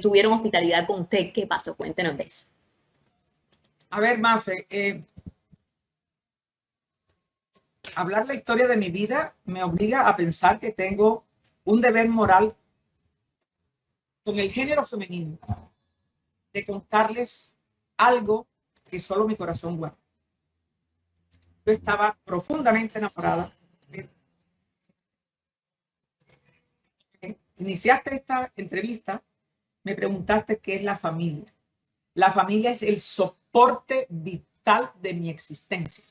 A: ¿Tuvieron hospitalidad con usted? ¿Qué pasó? Cuéntenos de eso.
B: A ver, Mafe, hablar la historia de mi vida me obliga a pensar que tengo un deber moral con el género femenino, de contarles algo que solo mi corazón guarda. Yo estaba profundamente enamorada. Iniciaste esta entrevista, me preguntaste qué es la familia. La familia es el soporte vital de mi existencia.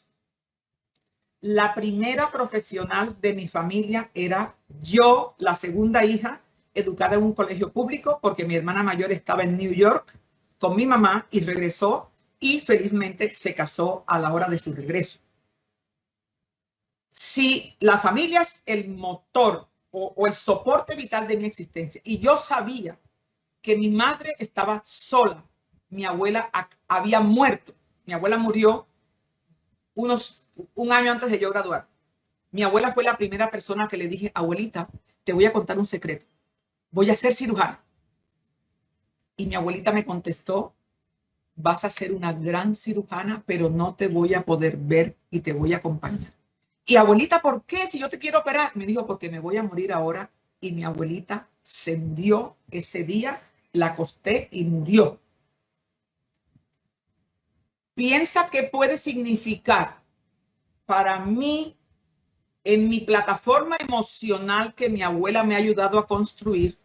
B: La primera profesional de mi familia era yo, la segunda hija, educada en un colegio público, porque mi hermana mayor estaba en New York con mi mamá y regresó, y felizmente se casó a la hora de su regreso. Si la familia es el motor o el soporte vital de mi existencia, y yo sabía que mi madre estaba sola, mi abuela había muerto, mi abuela murió un año antes de yo graduar. Mi abuela fue la primera persona que le dije, abuelita, te voy a contar un secreto. Voy a ser cirujana. Y mi abuelita me contestó, vas a ser una gran cirujana, pero no te voy a poder ver y te voy a acompañar. Y abuelita, ¿por qué? Si yo te quiero operar. Me dijo, porque me voy a morir ahora. Y mi abuelita se murió ese día, la acosté y murió. Piensa qué puede significar para mí en mi plataforma emocional que mi abuela me ha ayudado a construir,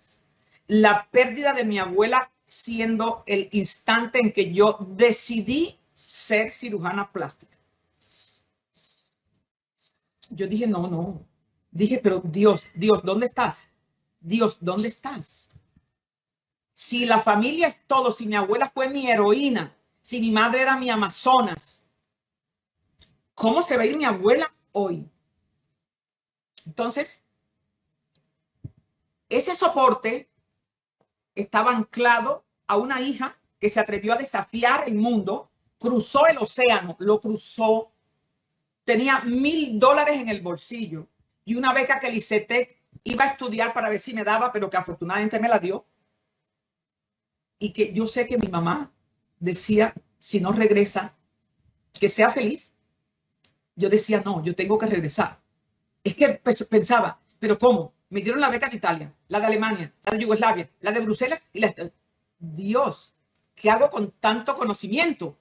B: la pérdida de mi abuela siendo el instante en que yo decidí ser cirujana plástica. Yo dije, no, no. Dije, pero Dios, ¿dónde estás? Dios, ¿dónde estás? Si la familia es todo, si mi abuela fue mi heroína, si mi madre era mi amazonas, ¿cómo se va a ir mi abuela hoy? Entonces, ese soporte estaba anclado a una hija que se atrevió a desafiar el mundo, cruzó el océano, lo cruzó, tenía $1000 en el bolsillo y una beca que el ICETEC iba a estudiar para ver si me daba, pero que afortunadamente me la dio. Y que yo sé que mi mamá decía, si no regresa, que sea feliz. Yo decía, no, yo tengo que regresar. Es que pensaba, pero ¿cómo? Me dieron la beca de Italia, la de Alemania, la de Yugoslavia, la de Bruselas y la de... Dios, ¿qué hago con tanto conocimiento?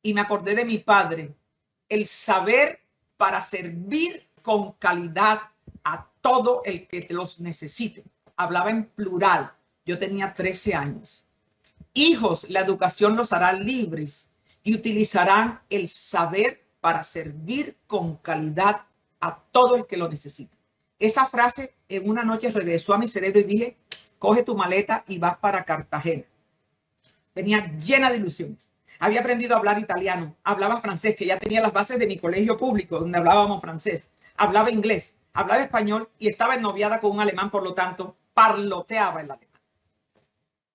B: Y me acordé de mi padre, el saber para servir con calidad a todo el que los necesite. Hablaba en plural. Yo tenía 13 años. Hijos, la educación los hará libres y utilizarán el saber para servir con calidad a todo el que lo necesite. Esa frase en una noche regresó a mi cerebro y dije, coge tu maleta y vas para Cartagena. Venía llena de ilusiones. Había aprendido a hablar italiano, hablaba francés, que ya tenía las bases de mi colegio público, donde hablábamos francés, hablaba inglés, hablaba español y estaba ennoviada con un alemán, por lo tanto, parloteaba el alemán.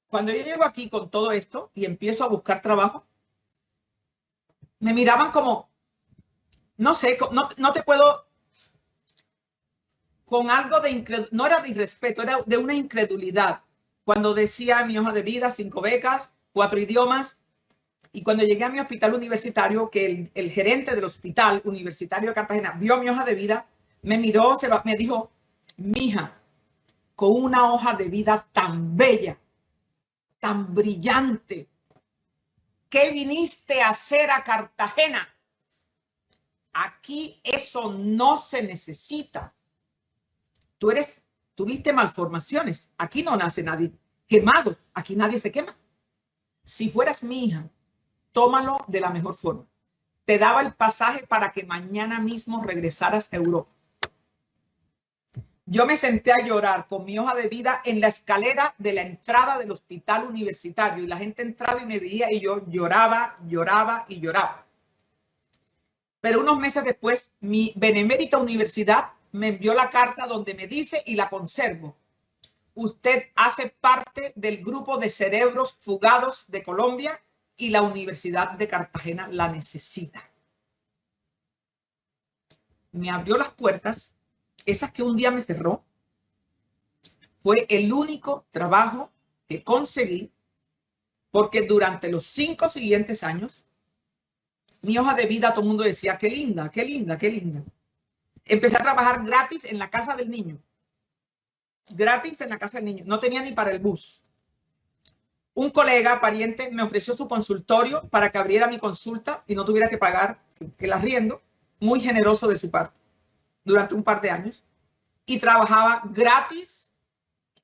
B: Cuando yo llego aquí con todo esto y empiezo a buscar trabajo, me miraban como, no sé, no te puedo, con algo de incredulidad, no era de irrespeto, era de una incredulidad. Cuando decía mi hoja de vida, 5 becas, 4 idiomas, y cuando llegué a mi hospital universitario, que el gerente del hospital universitario de Cartagena vio mi hoja de vida, me miró, me dijo, mija, con una hoja de vida tan bella, tan brillante, ¿qué viniste a hacer a Cartagena? Aquí eso no se necesita. Tuviste malformaciones. Aquí no nace nadie quemado. Aquí nadie se quema. Si fueras mi hija, tómalo de la mejor forma. Te daba el pasaje para que mañana mismo regresaras a Europa. Yo me senté a llorar con mi hoja de vida en la escalera de la entrada del hospital universitario y la gente entraba y me veía y yo lloraba, lloraba y lloraba. Pero unos meses después, mi benemérita universidad me envió la carta donde me dice, y la conservo, usted hace parte del grupo de cerebros fugados de Colombia y la Universidad de Cartagena la necesita. Me abrió las puertas, esas que un día me cerró. Fue el único trabajo que conseguí porque durante los 5 siguientes años, mi hoja de vida, todo el mundo decía, qué linda, qué linda, qué linda. Empecé a trabajar gratis en la casa del niño. Gratis en la casa del niño. No tenía ni para el bus. Un colega, pariente, me ofreció su consultorio para que abriera mi consulta y no tuviera que pagar el arriendo. Muy generoso de su parte. Durante un par de años. Y trabajaba gratis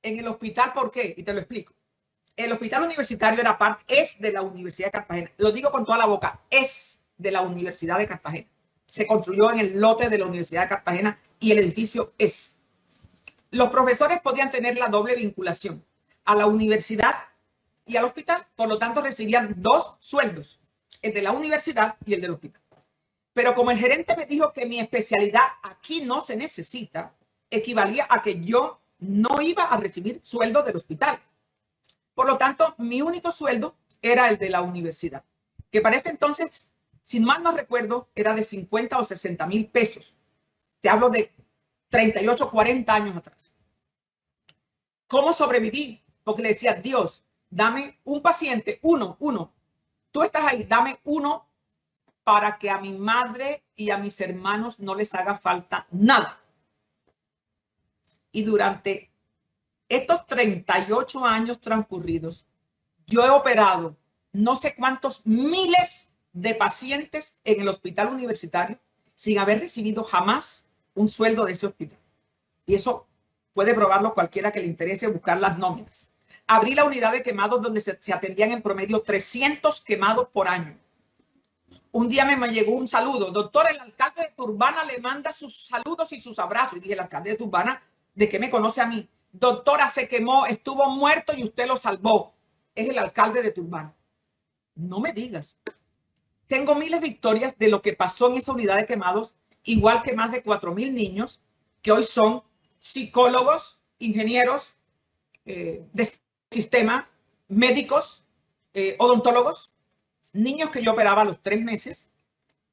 B: en el hospital. ¿Por qué? Y te lo explico. El hospital universitario es de la Universidad de Cartagena. Lo digo con toda la boca. Es de la Universidad de Cartagena. Se construyó en el lote de la Universidad de Cartagena y el edificio es. Los profesores podían tener la doble vinculación a la universidad y al hospital. Por lo tanto, recibían 2 sueldos, el de la universidad y el del hospital. Pero como el gerente me dijo que mi especialidad aquí no se necesita, equivalía a que yo no iba a recibir sueldo del hospital. Por lo tanto, mi único sueldo era el de la universidad, que para ese entonces, sin mal no recuerdo, era de 50 o 60 mil pesos. Te hablo de 38, 40 años atrás. ¿Cómo sobreviví? Porque le decía, Dios, dame un paciente, uno. Tú estás ahí, dame uno para que a mi madre y a mis hermanos no les haga falta nada. Y durante estos 38 años transcurridos, yo he operado no sé cuántos miles de pacientes en el hospital universitario sin haber recibido jamás un sueldo de ese hospital. Y eso puede probarlo cualquiera que le interese buscar las nóminas. Abrí la unidad de quemados donde se atendían en promedio 300 quemados por año. Un día me llegó un saludo. Doctor, el alcalde de Turbana le manda sus saludos y sus abrazos. Y dije, el alcalde de Turbana, ¿de qué me conoce a mí? Doctora, se quemó, estuvo muerto y usted lo salvó. Es el alcalde de Turbana. No me digas. Tengo miles de historias de lo que pasó en esa unidad de quemados, igual que más de 4,000 niños que hoy son psicólogos, ingenieros de sistema, médicos, odontólogos, niños que yo operaba a los 3 meses,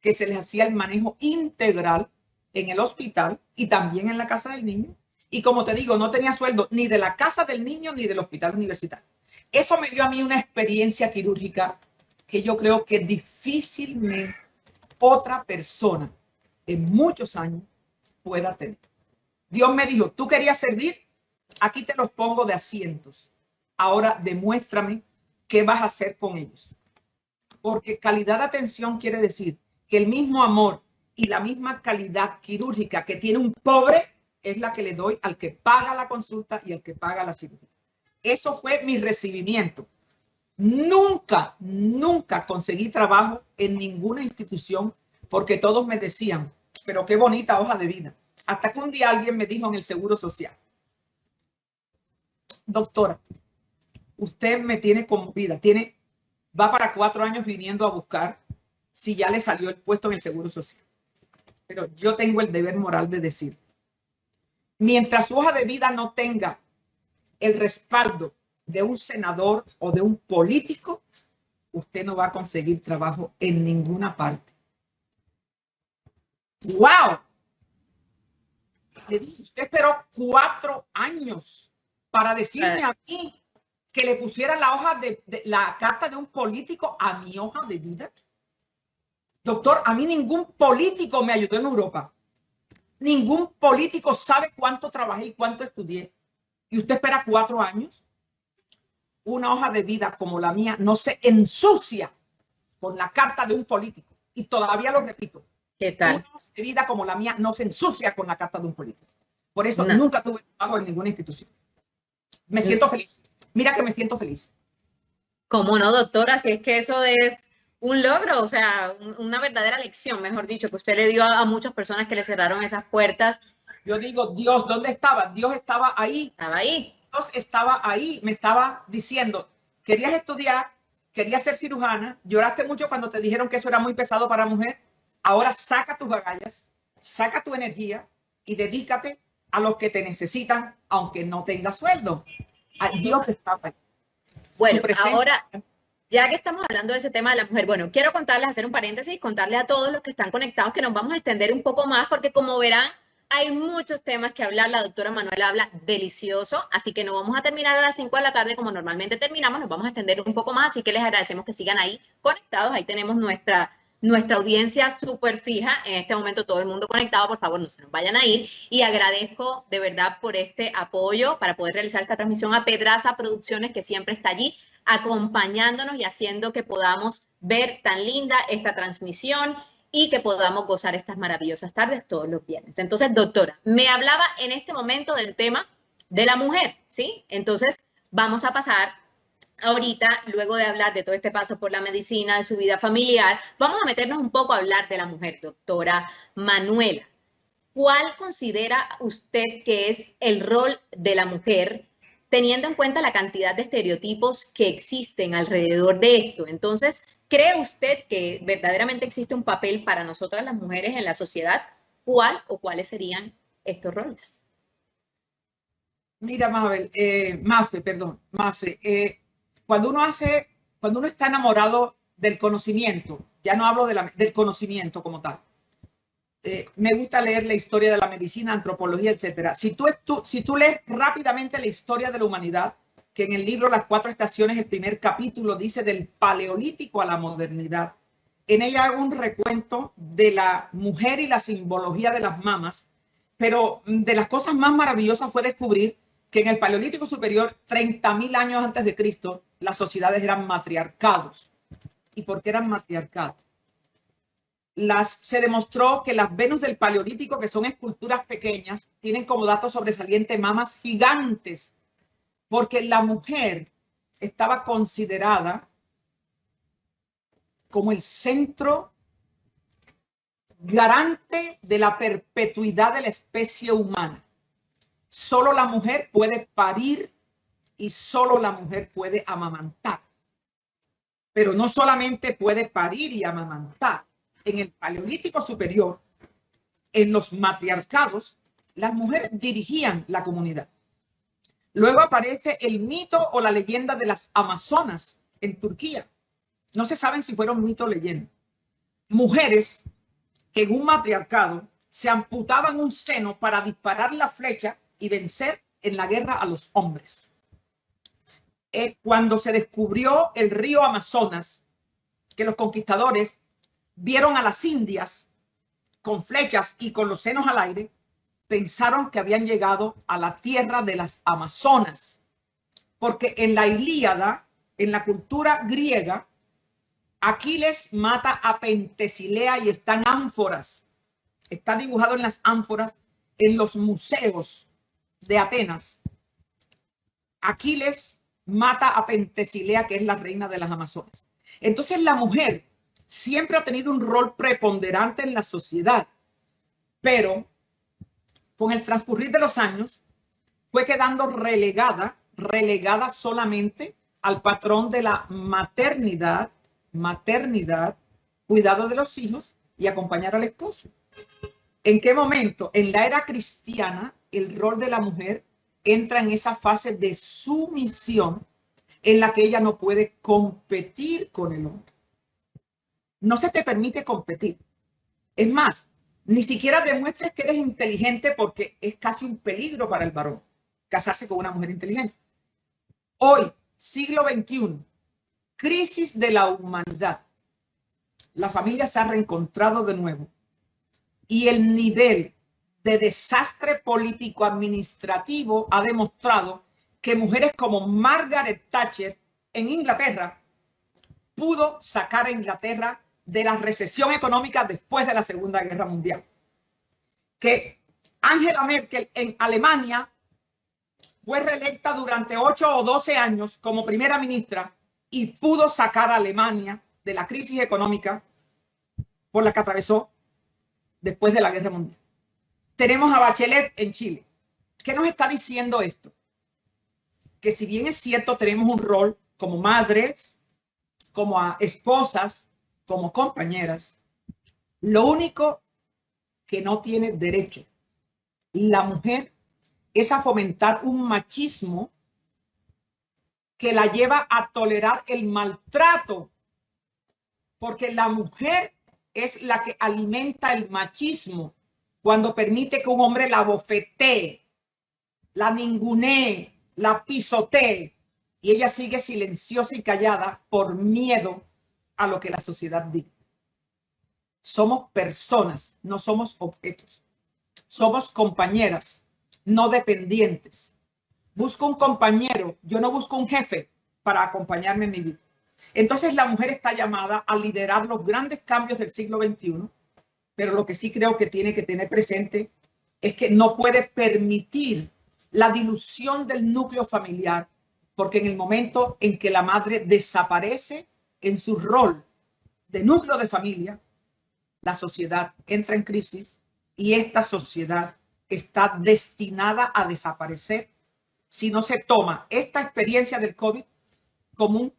B: que se les hacía el manejo integral en el hospital y también en la casa del niño. Y como te digo, no tenía sueldo ni de la casa del niño ni del hospital universitario. Eso me dio a mí una experiencia quirúrgica que yo creo que difícilmente otra persona en muchos años pueda tener. Dios me dijo, ¿tú querías servir? Aquí te los pongo de asientos. Ahora demuéstrame qué vas a hacer con ellos. Porque calidad de atención quiere decir que el mismo amor y la misma calidad quirúrgica que tiene un pobre es la que le doy al que paga la consulta y al que paga la cirugía. Eso fue mi recibimiento. Nunca conseguí trabajo en ninguna institución porque todos me decían, pero qué bonita hoja de vida. Hasta que un día alguien me dijo en el Seguro Social, doctora, usted me tiene conmovida, va para 4 años viniendo a buscar si ya le salió el puesto en el Seguro Social. Pero yo tengo el deber moral de decir, mientras su hoja de vida no tenga el respaldo de un senador o de un político, usted no va a conseguir trabajo en ninguna parte. ¡Wow! Le dije, usted esperó 4 años para decirme a mí que le pusiera la hoja de la carta de un político a mi hoja de vida. Doctor, a mí ningún político me ayudó en Europa. Ningún político sabe cuánto trabajé y cuánto estudié. ¿Y usted espera 4 años? Una hoja de vida como la mía no se ensucia con la carta de un político. Y todavía lo repito.
A: ¿Qué tal?
B: Una hoja de vida como la mía no se ensucia con la carta de un político. Por eso
A: No.
B: nunca tuve trabajo en ninguna institución. Me siento feliz. Mira que me siento feliz.
A: ¿Cómo no, doctora? Si es que eso es un logro, o sea, una verdadera lección, mejor dicho, que usted le dio a muchas personas que le cerraron esas puertas.
B: Yo digo, Dios, ¿dónde estaba? Dios estaba ahí.
A: Estaba ahí.
B: Dios estaba ahí. Me estaba diciendo, querías estudiar, querías ser cirujana, lloraste mucho cuando te dijeron que eso era muy pesado para mujer. Ahora saca tus agallas, saca tu energía y dedícate a los que te necesitan, aunque no tengas sueldo. Dios estaba ahí.
A: Bueno, ahora, ya que estamos hablando de ese tema de la mujer, bueno, quiero contarles, hacer un paréntesis, contarle a todos los que están conectados que nos vamos a extender un poco más, porque como verán, hay muchos temas que hablar. La doctora Manuela habla delicioso, así que no vamos a terminar a las 5 de la tarde como normalmente terminamos, nos vamos a extender un poco más, así que les agradecemos que sigan ahí conectados. Ahí tenemos nuestra audiencia súper fija, en este momento todo el mundo conectado, por favor no se nos vayan a ir, y agradezco de verdad por este apoyo para poder realizar esta transmisión a Pedraza Producciones, que siempre está allí acompañándonos y haciendo que podamos ver tan linda esta transmisión y que podamos gozar estas maravillosas tardes todos los viernes. Entonces, doctora, me hablaba en este momento del tema de la mujer, ¿sí? Entonces, vamos a pasar ahorita, luego de hablar de todo este paso por la medicina, de su vida familiar, vamos a meternos un poco a hablar de la mujer, doctora Manuela. ¿Cuál considera usted que es el rol de la mujer, teniendo en cuenta la cantidad de estereotipos que existen alrededor de esto? Entonces, ¿cree usted que verdaderamente existe un papel para nosotras las mujeres en la sociedad? ¿Cuál o cuáles serían estos roles?
B: Mira, Mafe, cuando uno está enamorado del conocimiento, ya no hablo del conocimiento como tal, me gusta leer la historia de la medicina, antropología, etcétera. Si tú lees rápidamente la historia de la humanidad, que en el libro Las Cuatro Estaciones, el primer capítulo dice del paleolítico a la modernidad. En ella hago un recuento de la mujer y la simbología de las mamas, pero de las cosas más maravillosas fue descubrir que en el paleolítico superior, 30.000 años antes de Cristo, las sociedades eran matriarcados. ¿Y por qué eran matriarcados? Se demostró que las Venus del Paleolítico, que son esculturas pequeñas, tienen como dato sobresaliente mamas gigantes, porque la mujer estaba considerada como el centro garante de la perpetuidad de la especie humana. Solo la mujer puede parir y solo la mujer puede amamantar. Pero no solamente puede parir y amamantar. En el Paleolítico superior, en los matriarcados, las mujeres dirigían la comunidad. Luego aparece el mito o la leyenda de las amazonas en Turquía. No se saben si fueron mito o leyenda. Mujeres que en un matriarcado se amputaban un seno para disparar la flecha y vencer en la guerra a los hombres. Cuando se descubrió el río Amazonas, que los conquistadores vieron a las indias con flechas y con los senos al aire, pensaron que habían llegado a la tierra de las Amazonas, porque en la Ilíada, en la cultura griega, Aquiles mata a Pentesilea y están ánforas. Está dibujado en las ánforas en los museos de Atenas. Aquiles mata a Pentesilea, que es la reina de las Amazonas. Entonces la mujer siempre ha tenido un rol preponderante en la sociedad, pero con el transcurrir de los años fue quedando relegada solamente al patrón de la maternidad, cuidado de los hijos y acompañar al esposo. ¿En qué momento? En la era cristiana, el rol de la mujer entra en esa fase de sumisión en la que ella no puede competir con el hombre. No se te permite competir. Es más, ni siquiera demuestres que eres inteligente porque es casi un peligro para el varón casarse con una mujer inteligente. Hoy, siglo XXI, crisis de la humanidad. La familia se ha reencontrado de nuevo y el nivel de desastre político-administrativo ha demostrado que mujeres como Margaret Thatcher en Inglaterra pudo sacar a Inglaterra de la recesión económica después de la Segunda Guerra Mundial. Que Angela Merkel en Alemania fue reelecta durante 8 o 12 años como primera ministra y pudo sacar a Alemania de la crisis económica por la que atravesó después de la Guerra Mundial. Tenemos a Bachelet en Chile. ¿Qué nos está diciendo esto? Que si bien es cierto, tenemos un rol como madres, como esposas, como compañeras, lo único que no tiene derecho la mujer es a fomentar un machismo que la lleva a tolerar el maltrato, porque la mujer es la que alimenta el machismo cuando permite que un hombre la bofetee, la ningunee, la pisotee, y ella sigue silenciosa y callada por miedo a lo que la sociedad diga. Somos personas, no somos objetos. Somos compañeras, no dependientes. Busco un compañero, yo no busco un jefe para acompañarme en mi vida. Entonces la mujer está llamada a liderar los grandes cambios del siglo XXI, pero lo que sí creo que tiene que tener presente es que no puede permitir la dilución del núcleo familiar, porque en el momento en que la madre desaparece en su rol de núcleo de familia, la sociedad entra en crisis y esta sociedad está destinada a desaparecer si no se toma esta experiencia del COVID como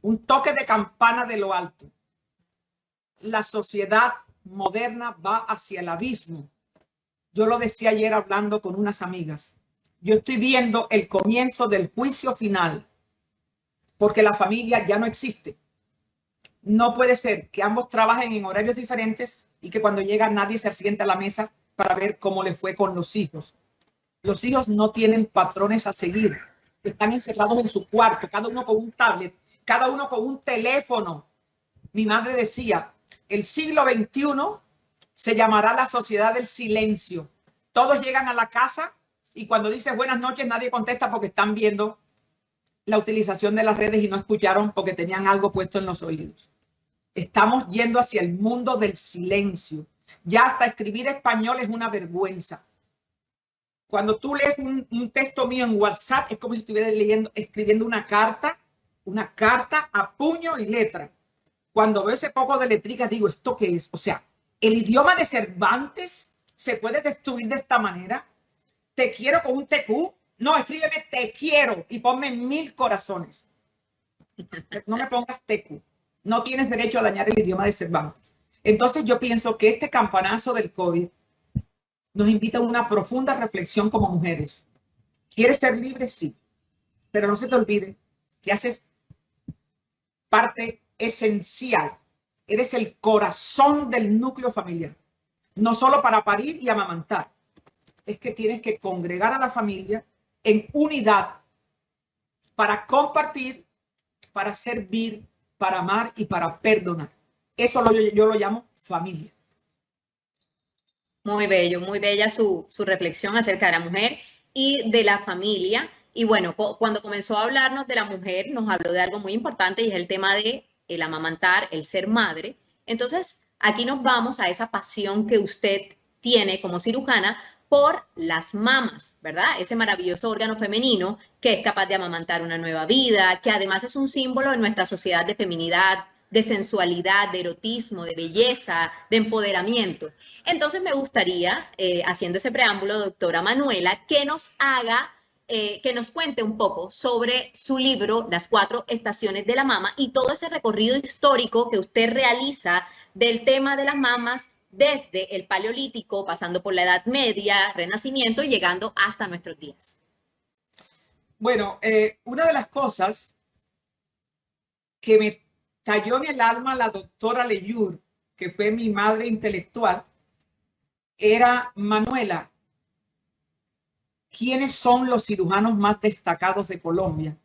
B: un toque de campana de lo alto. La sociedad moderna va hacia el abismo. Yo lo decía ayer hablando con unas amigas. Yo estoy viendo el comienzo del juicio final, porque la familia ya no existe. No puede ser que ambos trabajen en horarios diferentes y que cuando llega nadie se sienta a la mesa para ver cómo le fue con los hijos. Los hijos no tienen patrones a seguir. Están encerrados en su cuarto, cada uno con un tablet, cada uno con un teléfono. Mi madre decía, el siglo XXI se llamará la sociedad del silencio. Todos llegan a la casa y cuando dices buenas noches nadie contesta porque están viendo la utilización de las redes y no escucharon porque tenían algo puesto en los oídos. Estamos yendo hacia el mundo del silencio. Ya hasta escribir español es una vergüenza. Cuando tú lees un texto mío en WhatsApp, es como si estuvieras escribiendo una carta a puño y letra. Cuando veo ese poco de letrica, digo, ¿esto qué es? O sea, el idioma de Cervantes se puede destruir de esta manera. Te quiero con un TQ. No, escríbeme te quiero y ponme 1000 corazones. No me pongas TQ. No tienes derecho a dañar el idioma de Cervantes. Entonces yo pienso que este campanazo del COVID nos invita a una profunda reflexión como mujeres. ¿Quieres ser libre? Sí. Pero no se te olvide que haces parte esencial. Eres el corazón del núcleo familiar. No solo para parir y amamantar. Es que tienes que congregar a la familia en unidad para compartir, para servir, para amar y para perdonar. Eso yo lo llamo familia.
A: Muy bello, muy bella su reflexión acerca de la mujer y de la familia. Y bueno, cuando comenzó a hablarnos de la mujer, nos habló de algo muy importante y es el tema de el amamantar, el ser madre. Entonces, aquí nos vamos a esa pasión que usted tiene como cirujana por las mamas, ¿verdad? Ese maravilloso órgano femenino que es capaz de amamantar una nueva vida, que además es un símbolo en nuestra sociedad de feminidad, de sensualidad, de erotismo, de belleza, de empoderamiento. Entonces me gustaría, haciendo ese preámbulo, doctora Manuela, que nos haga, que nos cuente un poco sobre su libro, Las 4 estaciones de la mama, y todo ese recorrido histórico que usted realiza del tema de las mamas desde el Paleolítico, pasando por la Edad Media, Renacimiento y llegando hasta nuestros días.
B: Bueno, una de las cosas que me talló en el alma la doctora Leyur, que fue mi madre intelectual, era Manuela, ¿quiénes son los cirujanos más destacados de Colombia?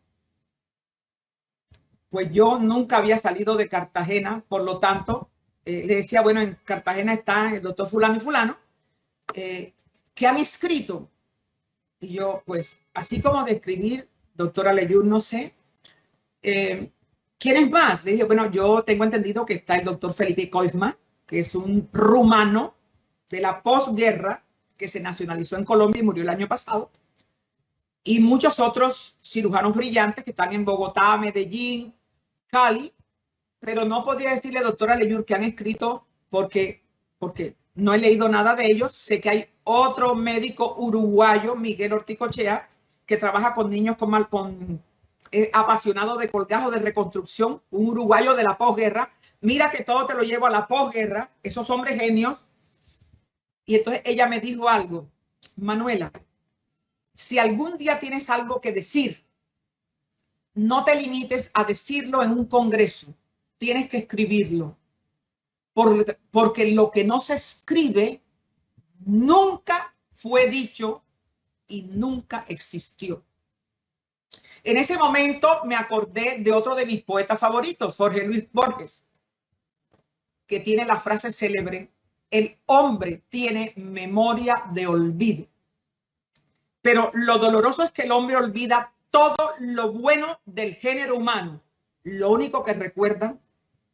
B: Pues yo nunca había salido de Cartagena, por lo tanto, le decía, bueno, en Cartagena está el doctor fulano y fulano, ¿qué han escrito? Y yo, pues, así como de escribir, doctora Leyur, no sé. ¿Quiénes más? Le dije, bueno, yo tengo entendido que está el doctor Felipe Koifman, que es un rumano de la posguerra que se nacionalizó en Colombia y murió el año pasado. Y muchos otros cirujanos brillantes que están en Bogotá, Medellín, Cali, pero no podría decirle, doctora Leyur, que han escrito porque no he leído nada de ellos. Sé que hay otro médico uruguayo, Miguel Orticochea, que trabaja con niños con apasionado de colgajo de reconstrucción, un uruguayo de la posguerra. Mira que todo te lo llevo a la posguerra, esos hombres genios. Y entonces ella me dijo algo, Manuela, si algún día tienes algo que decir, no te limites a decirlo en un congreso, tienes que escribirlo, porque lo que no se escribe nunca fue dicho y nunca existió. En ese momento me acordé de otro de mis poetas favoritos, Jorge Luis Borges, que tiene la frase célebre, el hombre tiene memoria de olvido. Pero lo doloroso es que el hombre olvida todo lo bueno del género humano. Lo único que recuerdan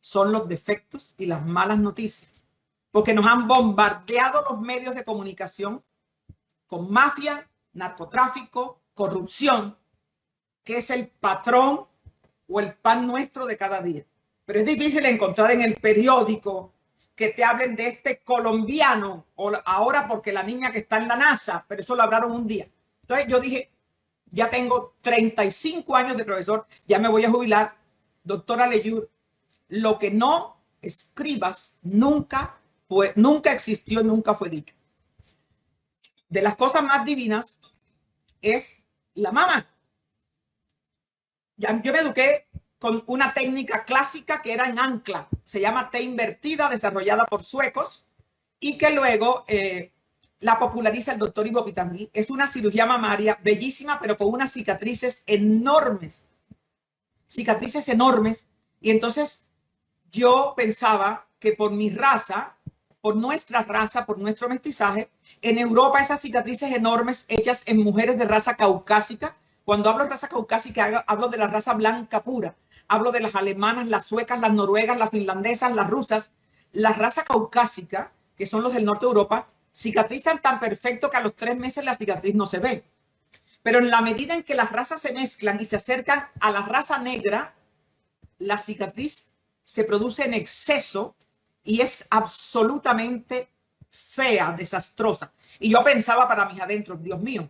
B: son los defectos y las malas noticias, porque nos han bombardeado los medios de comunicación con mafia, narcotráfico, corrupción, que es el patrón o el pan nuestro de cada día. Pero es difícil encontrar en el periódico que te hablen de este colombiano, o ahora porque la niña que está en la NASA, pero eso lo hablaron un día. Entonces yo dije, ya tengo 35 años de profesor, ya me voy a jubilar. Doctora Leyur, lo que no escribas nunca existió, nunca fue dicho. De las cosas más divinas es la mama. Yo me eduqué con una técnica clásica que era en ancla. Se llama T invertida, desarrollada por suecos. y que luego la populariza el doctor Ivo Pitangui. Es una cirugía mamaria bellísima, pero con unas cicatrices enormes. Cicatrices enormes. Y entonces yo pensaba que por mi raza, por nuestra raza, por nuestro mestizaje, en Europa esas cicatrices enormes hechas en mujeres de raza caucásica. Cuando hablo de raza caucásica, hablo de la raza blanca pura. Hablo de las alemanas, las suecas, las noruegas, las finlandesas, las rusas. La raza caucásica, que son los del norte de Europa, cicatrizan tan perfecto que a los 3 meses la cicatriz no se ve. Pero en la medida en que las razas se mezclan y se acercan a la raza negra, la cicatriz se produce en exceso y es absolutamente fea, desastrosa. Y yo pensaba para mis adentros, Dios mío,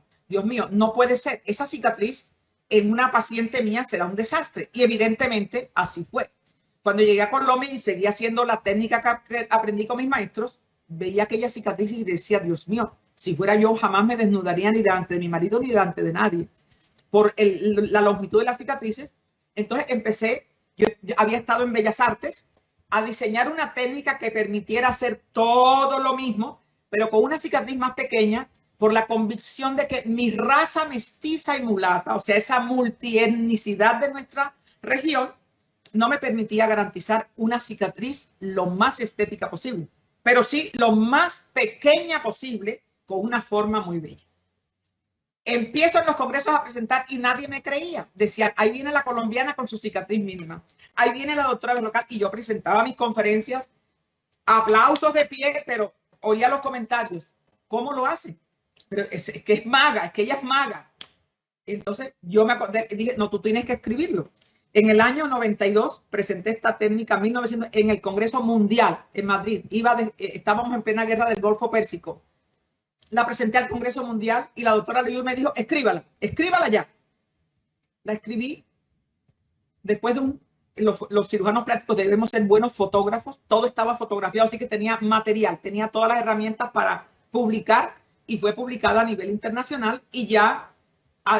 B: no puede ser. Esa cicatriz en una paciente mía será un desastre. Y evidentemente así fue. Cuando llegué a Colombia y seguí haciendo la técnica que aprendí con mis maestros, veía aquella cicatriz y decía, Dios mío, si fuera yo jamás me desnudaría ni delante de mi marido ni delante de nadie por la longitud de las cicatrices. Entonces empecé, yo había estado en Bellas Artes, a diseñar una técnica que permitiera hacer todo lo mismo, pero con una cicatriz más pequeña, por la convicción de que mi raza mestiza y mulata, o sea, esa multietnicidad de nuestra región, no me permitía garantizar una cicatriz lo más estética posible, pero sí lo más pequeña posible, con una forma muy bella. Empiezo en los congresos a presentar y nadie me creía. Decían, ahí viene la colombiana con su cicatriz mínima. Ahí viene la doctora Berrocal. Y yo presentaba mis conferencias, aplausos de pie, pero oía los comentarios. ¿Cómo lo hace? Pero es que es maga, es que ella es maga. Entonces yo me acordé y dije, no, tú tienes que escribirlo. En el año 92 presenté esta técnica 1900, en el Congreso Mundial en Madrid. Estábamos en plena guerra del Golfo Pérsico. La presenté al Congreso Mundial y la doctora Leyur me dijo, escríbala ya. La escribí. Después de los cirujanos plásticos debemos ser buenos fotógrafos. Todo estaba fotografiado, así que tenía material, tenía todas las herramientas para publicar y fue publicada a nivel internacional. Y ya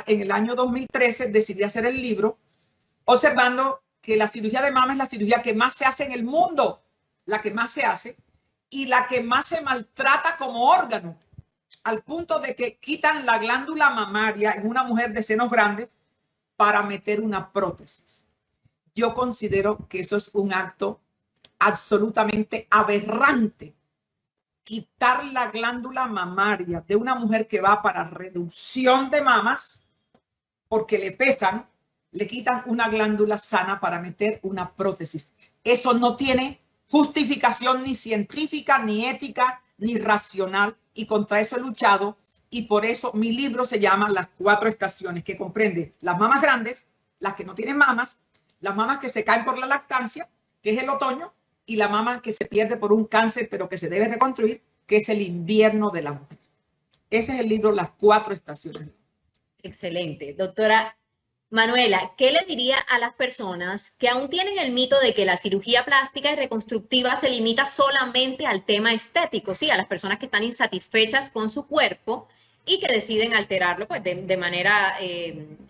B: en el año 2013 decidí hacer el libro, observando que la cirugía de mama es la cirugía que más se hace en el mundo, la que más se hace y la que más se maltrata como órgano, al punto de que quitan la glándula mamaria en una mujer de senos grandes para meter una prótesis. Yo considero que eso es un acto absolutamente aberrante. Quitar la glándula mamaria de una mujer que va para reducción de mamas, porque le pesan, le quitan una glándula sana para meter una prótesis. Eso no tiene justificación ni científica, ni ética, ni racional, y contra eso he luchado, y por eso mi libro se llama Las 4 estaciones, que comprende las mamas grandes, las que no tienen mamas, las mamas que se caen por la lactancia, que es el otoño, y la mama que se pierde por un cáncer, pero que se debe reconstruir, que es el invierno de la mujer. Ese es el libro Las 4 estaciones.
A: Excelente. Doctora Manuela, ¿qué le diría a las personas que aún tienen el mito de que la cirugía plástica y reconstructiva se limita solamente al tema estético? Sí, a las personas que están insatisfechas con su cuerpo y que deciden alterarlo pues, de manera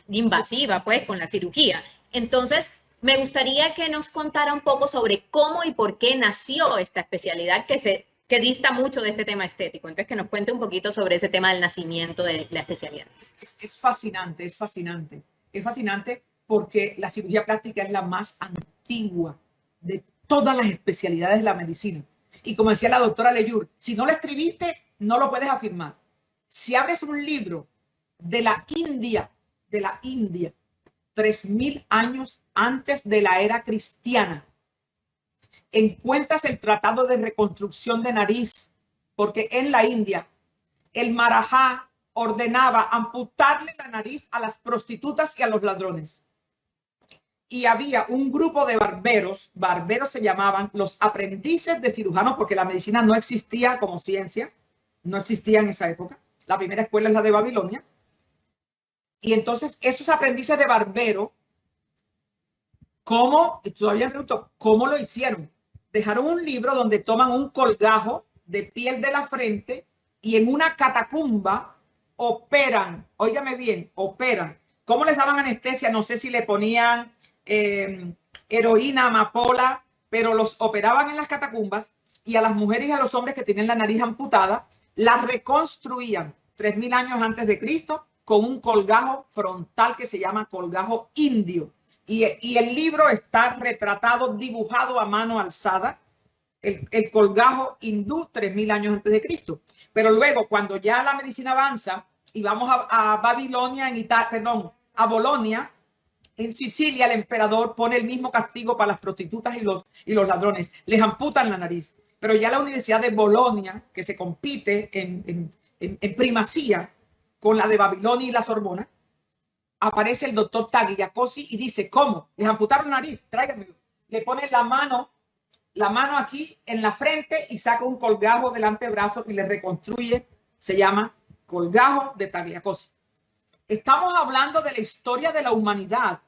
A: invasiva pues, con la cirugía. Entonces, me gustaría que nos contara un poco sobre cómo y por qué nació esta especialidad que dista mucho de este tema estético. Entonces, que nos cuente un poquito sobre ese tema del nacimiento de la especialidad.
B: Es fascinante, es fascinante. Es fascinante porque la cirugía plástica es la más antigua de todas las especialidades de la medicina. Y como decía la doctora Leyur, si no lo escribiste, no lo puedes afirmar. Si abres un libro de la India, 3000 años antes de la era cristiana, encuentras el tratado de reconstrucción de nariz, porque en la India el Marajá ordenaba amputarle la nariz a las prostitutas y a los ladrones. Y había un grupo de barberos se llamaban los aprendices de cirujanos, porque la medicina no existía como ciencia, no existía en esa época. La primera escuela es la de Babilonia. Y entonces esos aprendices de barbero, todavía me pregunto, ¿cómo lo hicieron? Dejaron un libro donde toman un colgajo de piel de la frente y en una catacumba operan, óigame bien, operan. ¿Cómo les daban anestesia? No sé si le ponían heroína, amapola, pero los operaban en las catacumbas y a las mujeres y a los hombres que tienen la nariz amputada, las reconstruían 3000 años antes de Cristo con un colgajo frontal que se llama colgajo indio. Y el libro está retratado, dibujado a mano alzada, el colgajo hindú 3000 años antes de Cristo. Pero luego, cuando ya la medicina avanza y vamos a Babilonia, a Bolonia, en Sicilia, el emperador pone el mismo castigo para las prostitutas y los ladrones. Les amputan la nariz. Pero ya la Universidad de Bolonia, que se compite en primacía con la de Babilonia y la Sorbona, aparece el doctor Tagliacozzi y dice, ¿cómo? Les amputaron la nariz, tráiganmelo. Le pone la mano aquí en la frente y saca un colgajo del antebrazo y le reconstruye. Se llama colgajo de Tagliacozzi. Estamos hablando de la historia de la humanidad.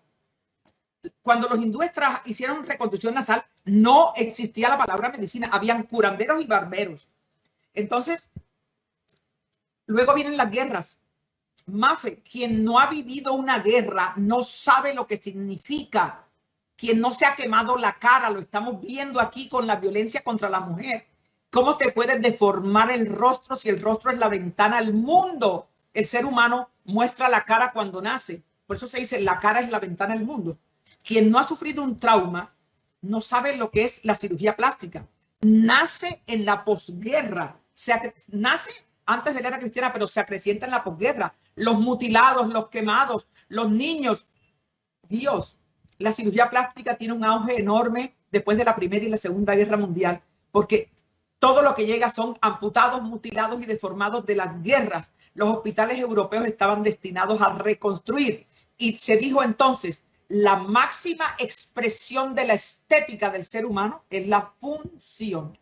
B: Cuando los hindúes hicieron reconstrucción nasal, no existía la palabra medicina. Habían curanderos y barberos. Entonces, luego vienen las guerras. Mafe, quien no ha vivido una guerra no sabe lo que significa. Quien no se ha quemado la cara, lo estamos viendo aquí con la violencia contra la mujer. ¿Cómo te puedes deformar el rostro si el rostro es la ventana al mundo? El ser humano muestra la cara cuando nace. Por eso se dice, la cara es la ventana al mundo. Quien no ha sufrido un trauma no sabe lo que es la cirugía plástica. Nace en la posguerra. Nace antes de la era cristiana, pero se acrecienta en la posguerra. Los mutilados, los quemados, los niños. Dios, la cirugía plástica tiene un auge enorme después de la Primera y la Segunda Guerra Mundial, porque todo lo que llega son amputados, mutilados y deformados de las guerras. Los hospitales europeos estaban destinados a reconstruir. Y se dijo entonces, la máxima expresión de la estética del ser humano es la función.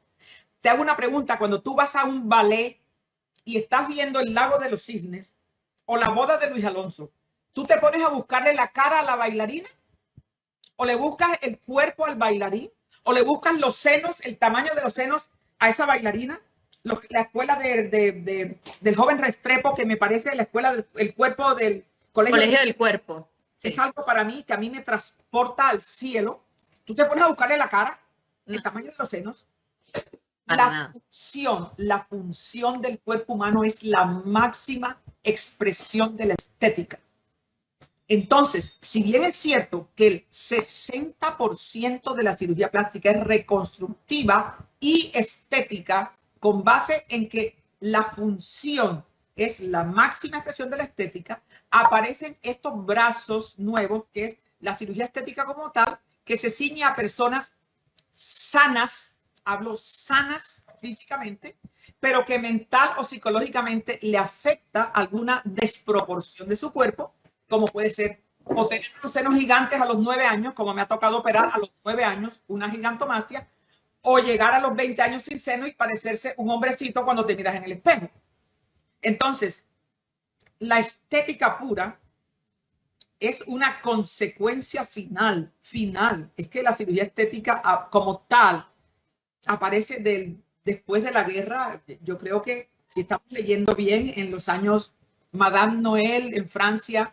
B: Te hago una pregunta, cuando tú vas a un ballet y estás viendo el Lago de los Cisnes o la boda de Luis Alonso, ¿tú te pones a buscarle la cara a la bailarina? ¿O le buscas el cuerpo al bailarín? ¿O le buscas los senos, el tamaño de los senos a esa bailarina? La escuela del joven Restrepo, que me parece la escuela del cuerpo del
A: Colegio del Cuerpo.
B: Sí. Es algo para mí que a mí me transporta al cielo. Tú te pones a buscarle la cara, el tamaño de los senos. La función del cuerpo humano es la máxima expresión de la estética. Entonces, si bien es cierto que el 60% de la cirugía plástica es reconstructiva y estética, con base en que la función es la máxima expresión de la estética, aparecen estos brazos nuevos, que es la cirugía estética como tal, que se ciñe a personas sanas, hablo sanas físicamente, pero que mental o psicológicamente le afecta alguna desproporción de su cuerpo, como puede ser o tener unos senos gigantes a los 9 años, como me ha tocado operar a los 9 años, una gigantomastia, o llegar a los 20 años sin seno y parecerse un hombrecito cuando te miras en el espejo. Entonces, la estética pura es una consecuencia final. Es que la cirugía estética como tal aparece después de la guerra. Yo creo que si estamos leyendo bien, en los años Madame Noël en Francia,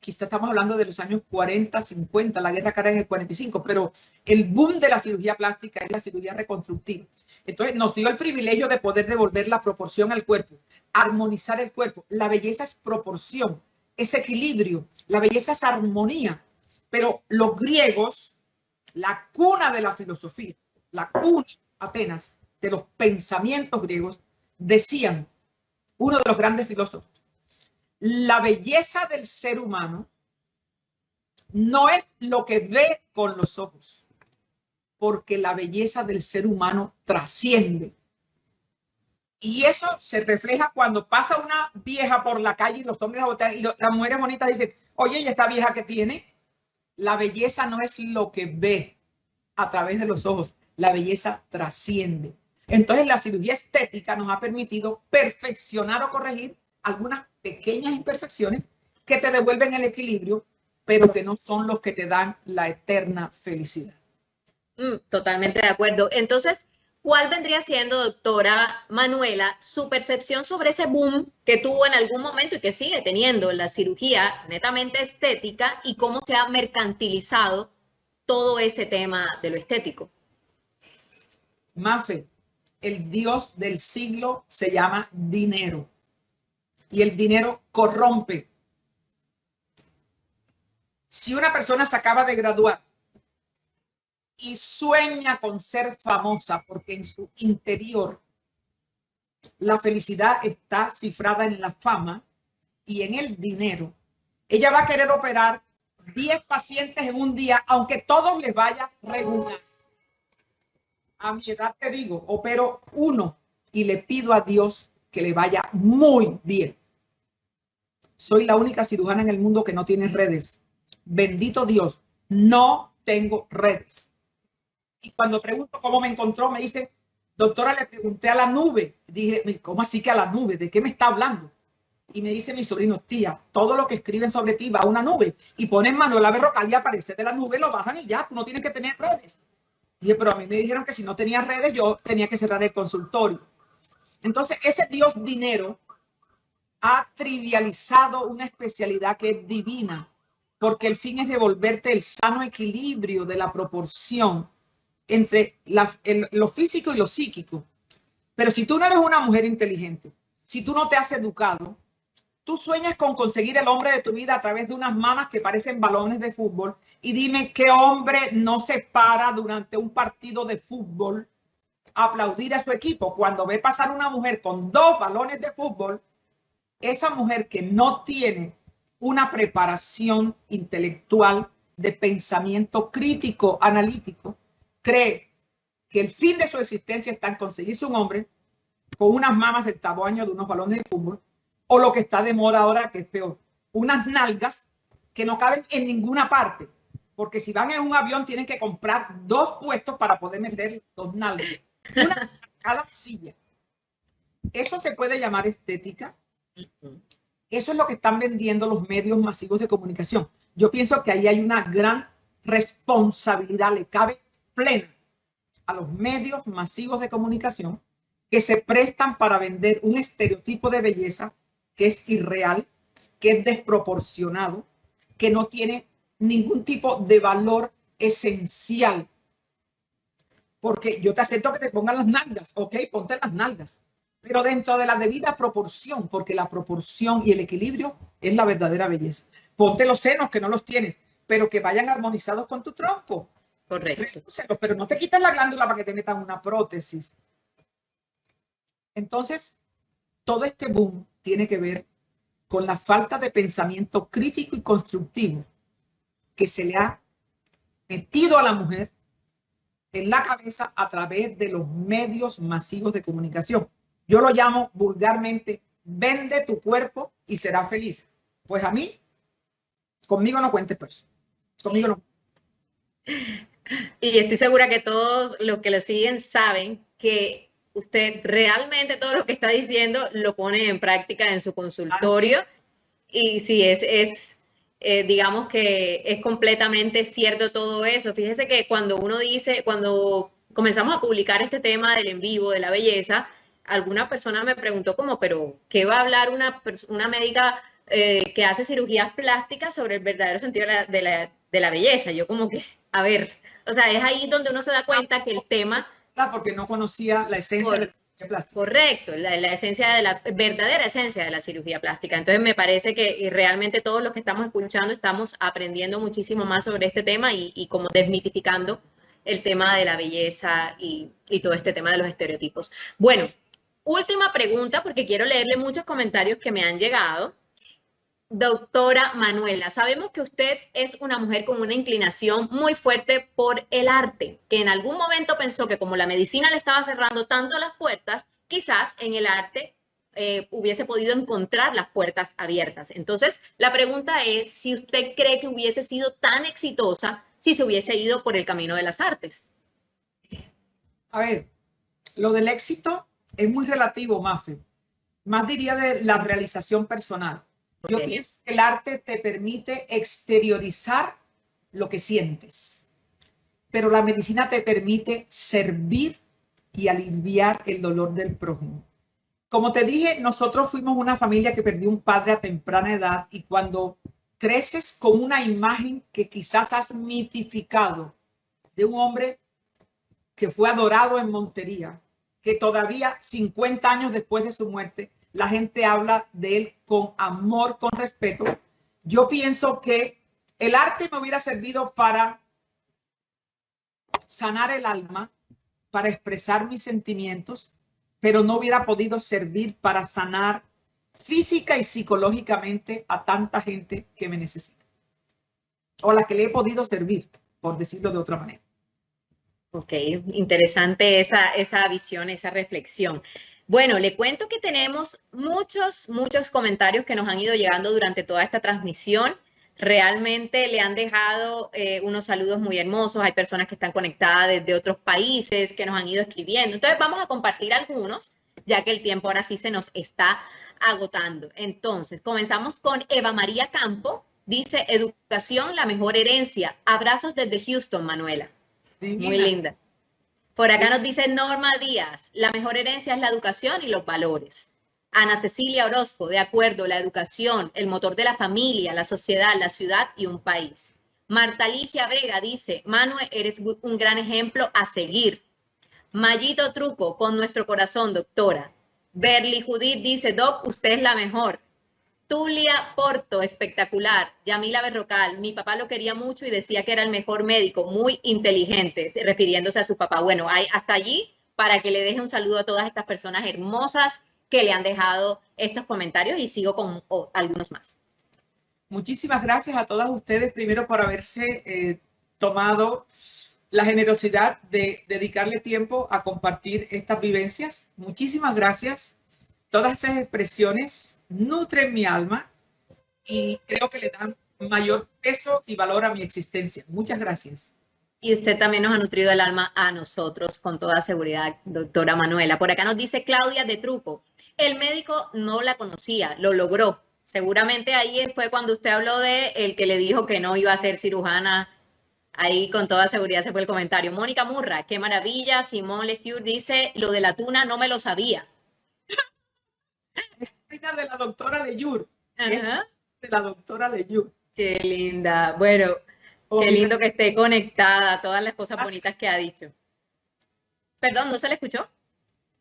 B: quizá estamos hablando de los años 40, 50, la guerra acaba en el 45, pero el boom de la cirugía plástica es la cirugía reconstructiva. Entonces nos dio el privilegio de poder devolver la proporción al cuerpo, armonizar el cuerpo. La belleza es proporción, es equilibrio, la belleza es armonía. Pero los griegos, la cuna de la filosofía, la cuna, Atenas, de los pensamientos griegos, decían, uno de los grandes filósofos, la belleza del ser humano no es lo que ve con los ojos, porque la belleza del ser humano trasciende. Y eso se refleja cuando pasa una vieja por la calle y los hombres la voltean y las mujeres bonitas dicen, oye, ¿y esta vieja que tiene? La belleza no es lo que ve a través de los ojos, la belleza trasciende. Entonces la cirugía estética nos ha permitido perfeccionar o corregir algunas pequeñas imperfecciones que te devuelven el equilibrio, pero que no son los que te dan la eterna felicidad.
A: Totalmente de acuerdo. Entonces, ¿cuál vendría siendo, doctora Manuela, su percepción sobre ese boom que tuvo en algún momento y que sigue teniendo la cirugía netamente estética y cómo se ha mercantilizado todo ese tema de lo estético?
B: Mafe, el Dios del siglo se llama dinero. Y el dinero corrompe. Si una persona se acaba de graduar y sueña con ser famosa porque en su interior la felicidad está cifrada en la fama y en el dinero, ella va a querer operar 10 pacientes en un día, aunque todos les vaya regular. A mi edad te digo, opero uno y le pido a Dios que le vaya muy bien. Soy la única cirujana en el mundo que no tiene redes. Bendito Dios, no tengo redes. Y cuando pregunto cómo me encontró, me dice, doctora, le pregunté a la nube. Dije, ¿cómo así que a la nube? ¿De qué me está hablando? Y me dice mi sobrino, tía, todo lo que escriben sobre ti va a una nube. Y ponen Manuela Berrocal y aparece de la nube, lo bajan y ya, tú no tienes que tener redes. Dije, pero a mí me dijeron que si no tenía redes, yo tenía que cerrar el consultorio. Entonces, ese Dios dinero ha trivializado una especialidad que es divina, porque el fin es devolverte el sano equilibrio de la proporción entre lo físico y lo psíquico. Pero si tú no eres una mujer inteligente, si tú no te has educado, tú sueñas con conseguir el hombre de tu vida a través de unas mamas que parecen balones de fútbol, y dime qué hombre no se para durante un partido de fútbol a aplaudir a su equipo cuando ve pasar una mujer con 2 balones de fútbol. Esa mujer que no tiene una preparación intelectual de pensamiento crítico, analítico, cree que el fin de su existencia está en conseguirse un hombre con unas mamas del tamaño de unos balones de fútbol, o lo que está de moda ahora, que es peor, unas nalgas que no caben en ninguna parte, porque si van en un avión tienen que comprar 2 puestos para poder meter 2 nalgas, una en cada silla. Eso se puede llamar estética. Eso es lo que están vendiendo los medios masivos de comunicación. Yo pienso que ahí hay una gran responsabilidad, le cabe plena a los medios masivos de comunicación, que se prestan para vender un estereotipo de belleza que es irreal, que es desproporcionado, que no tiene ningún tipo de valor esencial. Porque yo te acepto que te pongan las nalgas, ok, ponte las nalgas, pero dentro de la debida proporción, porque la proporción y el equilibrio es la verdadera belleza. Ponte los senos que no los tienes, pero que vayan armonizados con tu tronco.
A: Correcto.
B: Pero no te quitas la glándula para que te metan una prótesis. Entonces, todo este boom tiene que ver con la falta de pensamiento crítico y constructivo que se le ha metido a la mujer en la cabeza a través de los medios masivos de comunicación. Yo lo llamo vulgarmente, vende tu cuerpo y serás feliz. Pues a mí, conmigo no cuentes pues. Conmigo no.
A: Y estoy segura que todos los que lo siguen saben que usted realmente todo lo que está diciendo lo pone en práctica en su consultorio. Y sí, digamos que es completamente cierto todo eso. Fíjese que cuando uno dice, cuando comenzamos a publicar este tema del en vivo, de la belleza, alguna persona me preguntó como, pero ¿qué va a hablar una médica que hace cirugías plásticas sobre el verdadero sentido de la belleza? Yo como que, a ver, o sea, es ahí donde uno se da cuenta que el tema...
B: Porque no conocía la esencia de la cirugía plástica.
A: Correcto, la esencia de la verdadera esencia de la cirugía plástica. Entonces me parece que realmente todos los que estamos escuchando estamos aprendiendo muchísimo más sobre este tema y como desmitificando el tema de la belleza y todo este tema de los estereotipos. Bueno, última pregunta porque quiero leerle muchos comentarios que me han llegado. Doctora Manuela, sabemos que usted es una mujer con una inclinación muy fuerte por el arte, que en algún momento pensó que como la medicina le estaba cerrando tanto las puertas, quizás en el arte hubiese podido encontrar las puertas abiertas. Entonces, la pregunta es si usted cree que hubiese sido tan exitosa si se hubiese ido por el camino de las artes.
B: A ver, lo del éxito es muy relativo, Mafe. Más diría de la realización personal. Yo pienso que el arte te permite exteriorizar lo que sientes, pero la medicina te permite servir y aliviar el dolor del prójimo. Como te dije, nosotros fuimos una familia que perdió un padre a temprana edad, y cuando creces con una imagen que quizás has mitificado de un hombre que fue adorado en Montería, que todavía 50 años después de su muerte, la gente habla de él con amor, con respeto. Yo pienso que el arte me hubiera servido para sanar el alma, para expresar mis sentimientos, pero no hubiera podido servir para sanar física y psicológicamente a tanta gente que me necesita, o a la que le he podido servir, por decirlo de otra manera.
A: Ok, interesante esa visión, esa reflexión. Bueno, le cuento que tenemos muchos comentarios que nos han ido llegando durante toda esta transmisión. Realmente le han dejado unos saludos muy hermosos. Hay personas que están conectadas desde otros países que nos han ido escribiendo. Entonces vamos a compartir algunos, ya que el tiempo ahora sí se nos está agotando. Entonces, comenzamos con Eva María Campo. Dice, educación, la mejor herencia. Abrazos desde Houston, Manuela.
B: Divina.
A: Muy linda. Por acá nos dice Norma Díaz, la mejor herencia es la educación y los valores. Ana Cecilia Orozco, de acuerdo, la educación, el motor de la familia, la sociedad, la ciudad y un país. Marta Ligia Vega dice, Manuel, eres un gran ejemplo a seguir. Mayito Truco, con nuestro corazón, doctora. Berly Judith dice, Doc, usted es la mejor. Tulia Porto, espectacular. Yamila Berrocal, mi papá lo quería mucho y decía que era el mejor médico, muy inteligente, refiriéndose a su papá. Bueno, hay hasta allí para que le deje un saludo a todas estas personas hermosas que le han dejado estos comentarios y sigo con algunos más.
B: Muchísimas gracias a todas ustedes, primero por haberse tomado la generosidad de dedicarle tiempo a compartir estas vivencias. Muchísimas gracias. Todas esas expresiones nutren mi alma y creo que le dan mayor peso y valor a mi existencia. Muchas gracias.
A: Y usted también nos ha nutrido el alma a nosotros, con toda seguridad, doctora Manuela. Por acá nos dice Claudia de Truco, el médico no la conocía, lo logró. Seguramente ahí fue cuando usted habló de el que le dijo que no iba a ser cirujana. Ahí con toda seguridad se fue el comentario. Mónica Murra, qué maravilla. Simón Lefure dice, lo de la tuna no me lo sabía.
B: Es de la doctora Leyur. Es
A: Ajá.
B: de la doctora Leyur.
A: Qué linda. Bueno, qué lindo que esté conectada a todas las cosas bonitas que ha dicho. Perdón, ¿no se le escuchó?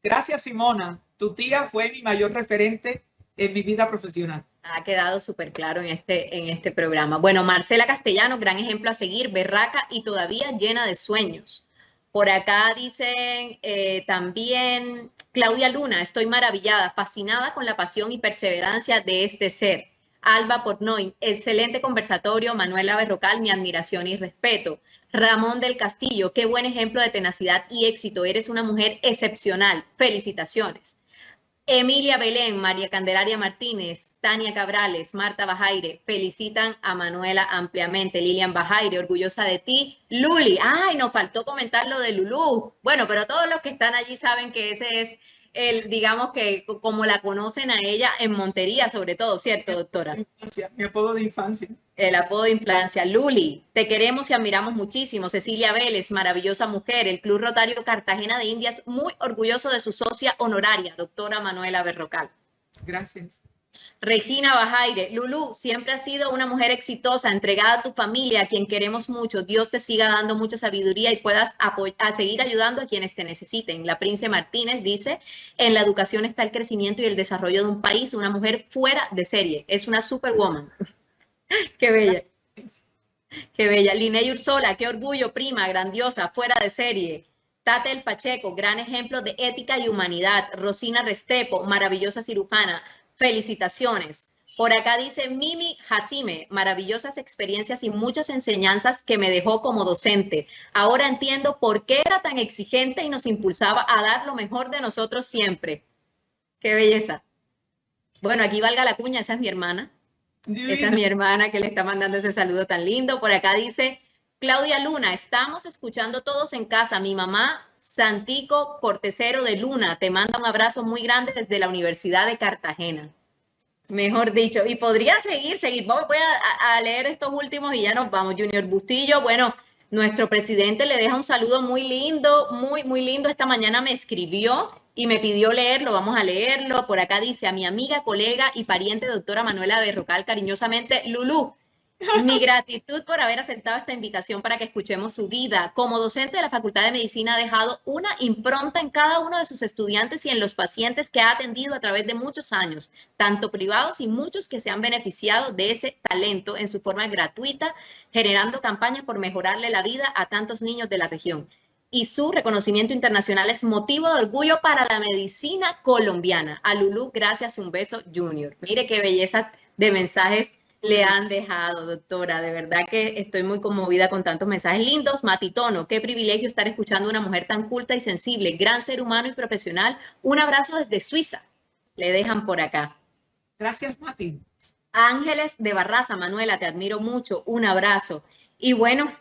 B: Gracias, Simona. Tu tía fue mi mayor referente en mi vida profesional.
A: Ha quedado súper claro en este programa. Bueno, Marcela Castellano, gran ejemplo a seguir, berraca y todavía llena de sueños. Por acá dicen también Claudia Luna, estoy maravillada, fascinada con la pasión y perseverancia de este ser. Alba Portnoy, excelente conversatorio. Manuela Berrocal, mi admiración y respeto. Ramón del Castillo, qué buen ejemplo de tenacidad y éxito. Eres una mujer excepcional. Felicitaciones. Emilia Belén, María Candelaria Martínez, Tania Cabrales, Marta Bajaire, felicitan a Manuela ampliamente. Lilian Bajaire, orgullosa de ti. Luli, ay, nos faltó comentar lo de Lulú. Bueno, pero todos los que están allí saben que ese es el, digamos que como la conocen a ella en Montería, sobre todo, ¿cierto, doctora?
B: Mi apodo de infancia.
A: El apodo de infancia. Luli, te queremos y admiramos muchísimo. Cecilia Vélez, maravillosa mujer. El Club Rotario Cartagena de Indias, muy orgulloso de su socia honoraria, doctora Manuela Berrocal.
B: Gracias.
A: Regina Bajaire, Lulú, siempre has sido una mujer exitosa, entregada a tu familia, a quien queremos mucho. Dios te siga dando mucha sabiduría y puedas seguir ayudando a quienes te necesiten. La Prince Martínez dice, en la educación está el crecimiento y el desarrollo de un país, una mujer fuera de serie. Es una superwoman. Qué bella. Qué bella. Linney Ursola, qué orgullo, prima, grandiosa, fuera de serie. Tatel Pacheco, gran ejemplo de ética y humanidad. Rosina Restepo, maravillosa cirujana. Felicitaciones. Por acá dice Mimi Hacime, maravillosas experiencias y muchas enseñanzas que me dejó como docente. Ahora entiendo por qué era tan exigente y nos impulsaba a dar lo mejor de nosotros siempre. Qué belleza. Bueno, aquí valga la cuña, esa es mi hermana. Divina. Esa es mi hermana que le está mandando ese saludo tan lindo. Por acá dice Claudia Luna, estamos escuchando todos en casa. Mi mamá, Santico Cortesero de Luna, te manda un abrazo muy grande desde la Universidad de Cartagena. Mejor dicho, y podría seguir. Voy a leer estos últimos y ya nos vamos. Junior Bustillo, bueno, nuestro presidente le deja un saludo muy lindo, muy lindo. Esta mañana me escribió y me pidió leerlo, vamos a leerlo. Por acá dice, a mi amiga, colega y pariente doctora Manuela Berrocal, cariñosamente, Lulú, Mi gratitud por haber aceptado esta invitación para que escuchemos su vida. Como docente de la Facultad de Medicina ha dejado una impronta en cada uno de sus estudiantes y en los pacientes que ha atendido a través de muchos años, tanto privados y muchos que se han beneficiado de ese talento en su forma gratuita, generando campañas por mejorarle la vida a tantos niños de la región. Y su reconocimiento internacional es motivo de orgullo para la medicina colombiana. A Lulú, gracias, un beso, Junior. Mire qué belleza de mensajes le han dejado, doctora. De verdad que estoy muy conmovida con tantos mensajes lindos. Matitono, qué privilegio estar escuchando a una mujer tan culta y sensible, gran ser humano y profesional. Un abrazo desde Suiza. Le dejan por acá.
B: Gracias, Mati.
A: Ángeles de Barraza, Manuela, te admiro mucho. Un abrazo. Y bueno,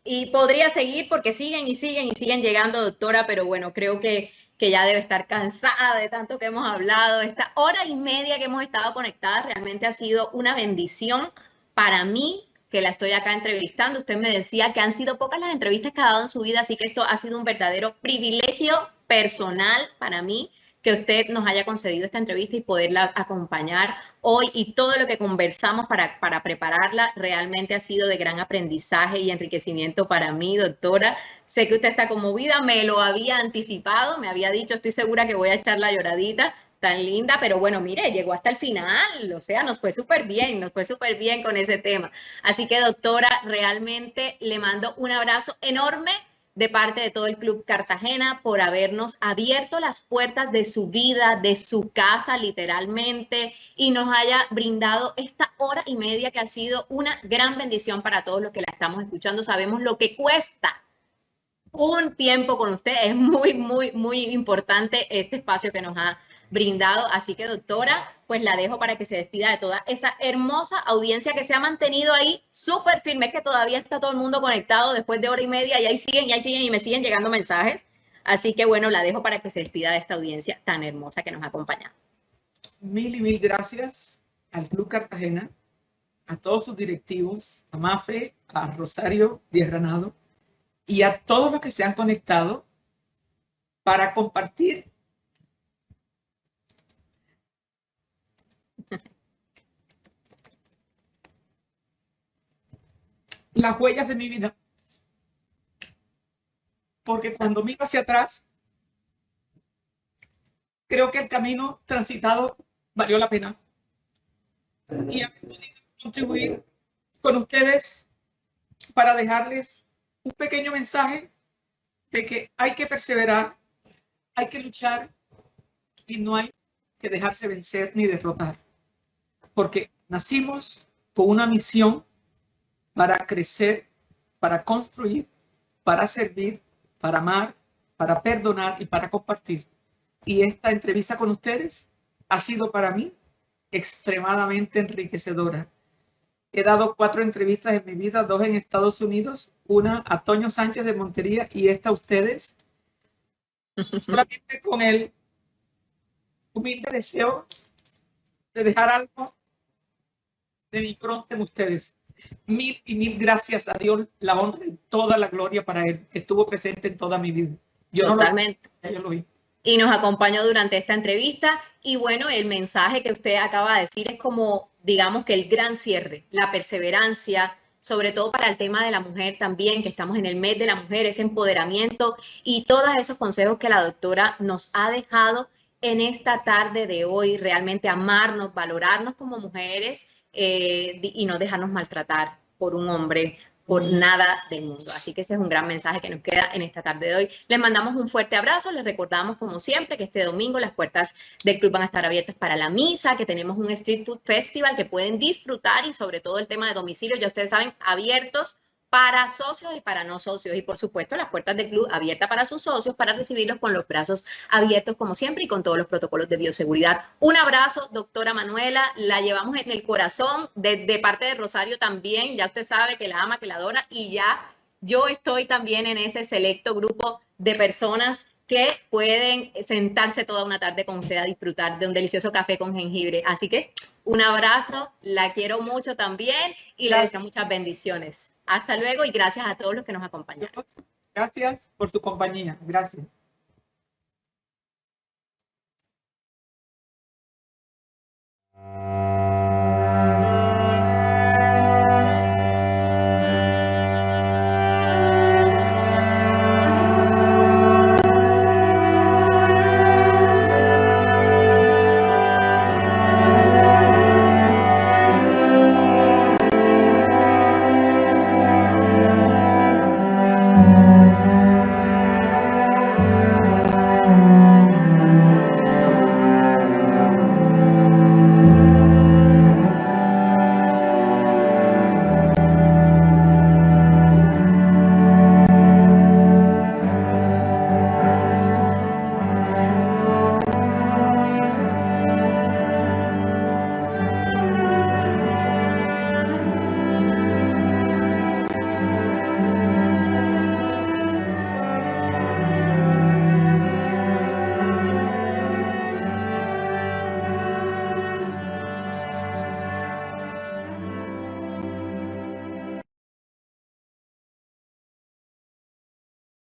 A: y podría seguir porque siguen y siguen y siguen llegando, doctora, pero bueno, creo que ya debe estar cansada de tanto que hemos hablado. Esta hora y media que hemos estado conectadas realmente ha sido una bendición para mí, que la estoy acá entrevistando. Usted me decía que han sido pocas las entrevistas que ha dado en su vida, así que esto ha sido un verdadero privilegio personal para mí que usted nos haya concedido esta entrevista y poderla acompañar hoy, y todo lo que conversamos para prepararla realmente ha sido de gran aprendizaje y enriquecimiento para mí, doctora. Sé que usted está conmovida, me lo había anticipado, me había dicho, estoy segura que voy a echar la lloradita tan linda, pero bueno, mire, llegó hasta el final, o sea, nos fue súper bien con ese tema. Así que, doctora, realmente le mando un abrazo enorme de parte de todo el Club Cartagena por habernos abierto las puertas de su vida, de su casa literalmente, y nos haya brindado esta hora y media que ha sido una gran bendición para todos los que la estamos escuchando. Sabemos lo que cuesta un tiempo con usted. Es muy importante este espacio que nos ha brindado. Así que, doctora, pues la dejo para que se despida de toda esa hermosa audiencia que se ha mantenido ahí súper firme. Es que todavía está todo el mundo conectado después de hora y media y ahí siguen y me siguen llegando mensajes. Así que, bueno, la dejo para que se despida de esta audiencia tan hermosa que nos ha acompañado.
B: Mil y mil gracias al Club Cartagena, a todos sus directivos, a Mafe, a Rosario Díaz Granado y a todos los que se han conectado para compartir las huellas de mi vida. Porque cuando miro hacia atrás, creo que el camino transitado valió la pena. Y haber podido contribuir con ustedes para dejarles un pequeño mensaje de que hay que perseverar, hay que luchar y no hay que dejarse vencer ni derrotar. Porque nacimos con una misión para crecer, para construir, para servir, para amar, para perdonar y para compartir. Y esta entrevista con ustedes ha sido para mí extremadamente enriquecedora. He dado 4 entrevistas en mi vida, 2 en Estados Unidos, una a Toño Sánchez de Montería y esta a ustedes. Solamente con el humilde deseo de dejar algo de mi pronto en ustedes. Mil y mil gracias a Dios, la honra y toda la gloria para Él, que estuvo presente en toda mi vida. Yo
A: Totalmente.
B: No yo lo vi.
A: Y nos acompañó durante esta entrevista. Y bueno, el mensaje que usted acaba de decir es como, digamos que el gran cierre, la perseverancia, sobre todo para el tema de la mujer también, que estamos en el mes de la mujer, ese empoderamiento y todos esos consejos que la doctora nos ha dejado en esta tarde de hoy, realmente amarnos, valorarnos como mujeres, y no dejarnos maltratar por un hombre, por nada del mundo. Así que ese es un gran mensaje que nos queda en esta tarde de hoy. Les mandamos un fuerte abrazo, les recordamos como siempre que este domingo las puertas del club van a estar abiertas para la misa, que tenemos un Street Food Festival que pueden disfrutar y sobre todo el tema de domicilio, ya ustedes saben, abiertos para socios y para no socios. Y por supuesto, las puertas del club abiertas para sus socios para recibirlos con los brazos abiertos como siempre y con todos los protocolos de bioseguridad. Un abrazo, doctora Manuela. La llevamos en el corazón de parte de Rosario también. Ya usted sabe que la ama, que la adora y ya yo estoy también en ese selecto grupo de personas que pueden sentarse toda una tarde con usted a disfrutar de un delicioso café con jengibre. Así que un abrazo, la quiero mucho también y le deseo muchas bendiciones. Hasta luego y gracias a todos los que nos acompañaron.
B: Gracias por su compañía. Gracias.